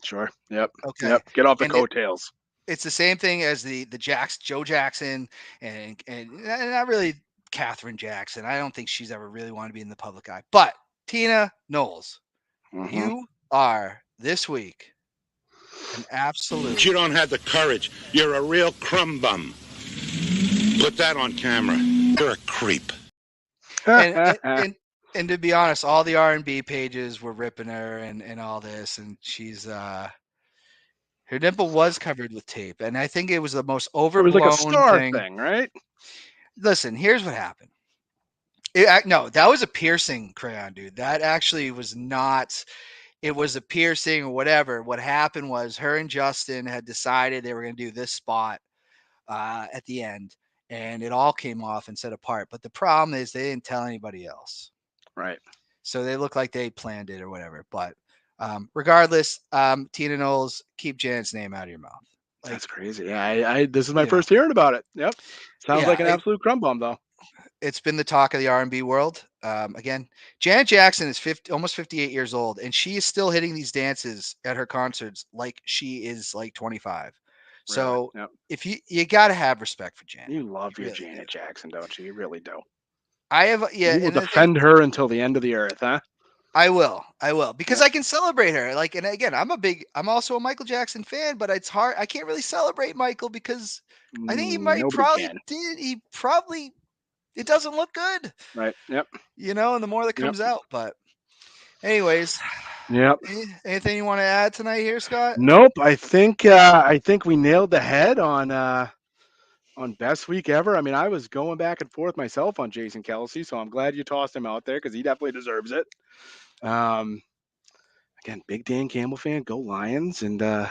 B: Sure. Yep.
A: Okay.
B: Yep. Get off the
A: And
B: coattails.
A: it's the same thing as the Joe Jackson and not really Catherine Jackson. I don't think she's ever really wanted to be in the public eye. But Tina Knowles,
B: Mhm.
A: you are this week an absolute.
C: You don't have the courage. You're a real crumb bum. Put that on camera. You're a creep.
A: And to be honest, all the R&B pages were ripping her and all this, and she's her nipple was covered with tape, and I think it was the most
B: It was
A: overblown
B: like a star
A: thing.
B: thing, right?
A: Listen, here's what happened. No, that was a piercing crayon, dude. That actually was not. It was a piercing or whatever. What happened was her and Justin had decided they were going to do this spot at the end, and it all came off and set apart. But the problem is they didn't tell anybody else.
B: Right.
A: So they look like they planned it or whatever. But regardless, Tina Knowles, keep Janet's name out of your mouth. Like,
B: That's crazy. Yeah, I this is my
A: you know.
B: first hearing about it. Yep. Sounds
A: Yeah,
B: like an absolute crumb bomb, though.
A: it's been the talk of the R&B world. Again, Janet Jackson is almost 58 years old, and she is still hitting these dances at her concerts like she is like 25. So
B: Yep.
A: if you got to have respect for Janet.
B: You love your
A: really
B: Janet Jackson, don't you? You really do.
A: I have, yeah,
B: You will
A: and the thing,
B: defend her until the end of the earth, huh?
A: I will, because
B: Yeah.
A: I can celebrate her. Like, and again, I'm also a Michael Jackson fan, but it's hard. I can't really celebrate Michael because I think he might
B: Nobody
A: probably
B: can.
A: did. It doesn't look good,
B: Right. Yep.
A: and the more that
B: Yep.
A: comes out. But anyways,
B: Yep.
A: anything you want to add tonight here, Scott?
B: Nope. I think we nailed the head on best week ever. I mean, I was going back and forth myself on Jason Kelsey, so I'm glad you tossed him out there because he definitely deserves it. Again, big Dan Campbell fan. Go Lions! And yeah,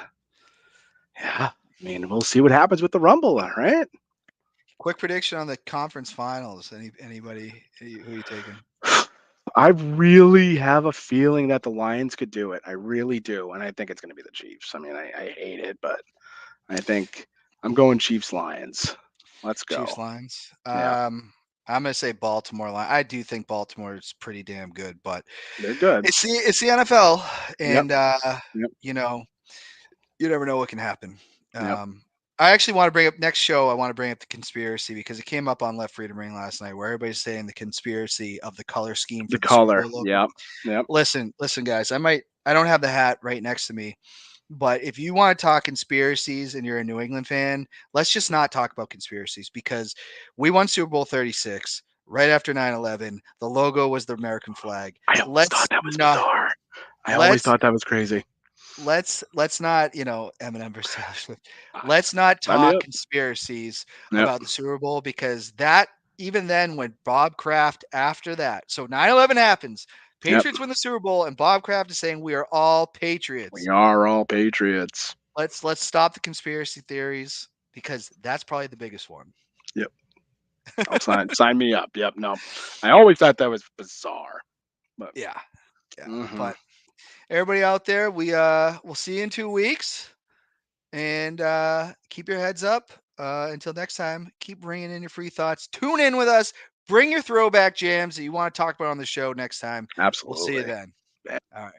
B: I mean, we'll see what happens with the Rumble, right?
A: Quick prediction on the conference finals. Anybody who you taking?
B: I really have a feeling that the Lions could do it. I really do, and I think it's going to be the Chiefs. I mean, I hate it, but I think I'm going Chiefs Lions. Let's go.
A: Chiefs Lions.
B: Yeah.
A: I'm gonna say Baltimore Lions. I do think Baltimore is pretty damn good, but
B: They're good.
A: it's the NFL, and
B: Yep.
A: you never know what can happen.
B: Yep.
A: I actually want to bring up next show. I want to bring up the conspiracy because it came up on Left Freedom Ring last night, where everybody's saying the conspiracy of the color scheme for
B: The
A: the
B: color.
A: Super Bowl logo.
B: Yep.
A: Listen, guys. I don't have the hat right next to me, but if you want to talk conspiracies and you're a New England fan, let's just not talk about conspiracies because we won Super Bowl 36 right after 9/11. The logo was the American flag.
B: I always thought that was bizarre. I always thought that was crazy.
A: Let's not, Eminem versus Taylor Swift. Let's not talk conspiracies about the Super Bowl because that even then when Bob Kraft after that. So 9/11 happens. Patriots win the Super Bowl, and Bob Kraft is saying we are all patriots.
B: We are all patriots.
A: Let's stop the conspiracy theories because that's probably the biggest one.
B: Yep. Sign me up. Yep. No, I always thought that was bizarre. But
A: yeah. But everybody out there, we'll see you in 2 weeks, and keep your heads up. Until next time, keep bringing in your free thoughts. Tune in with us. Bring your throwback jams that you want to talk about on the show next time.
B: Absolutely.
A: We'll see you then. All right.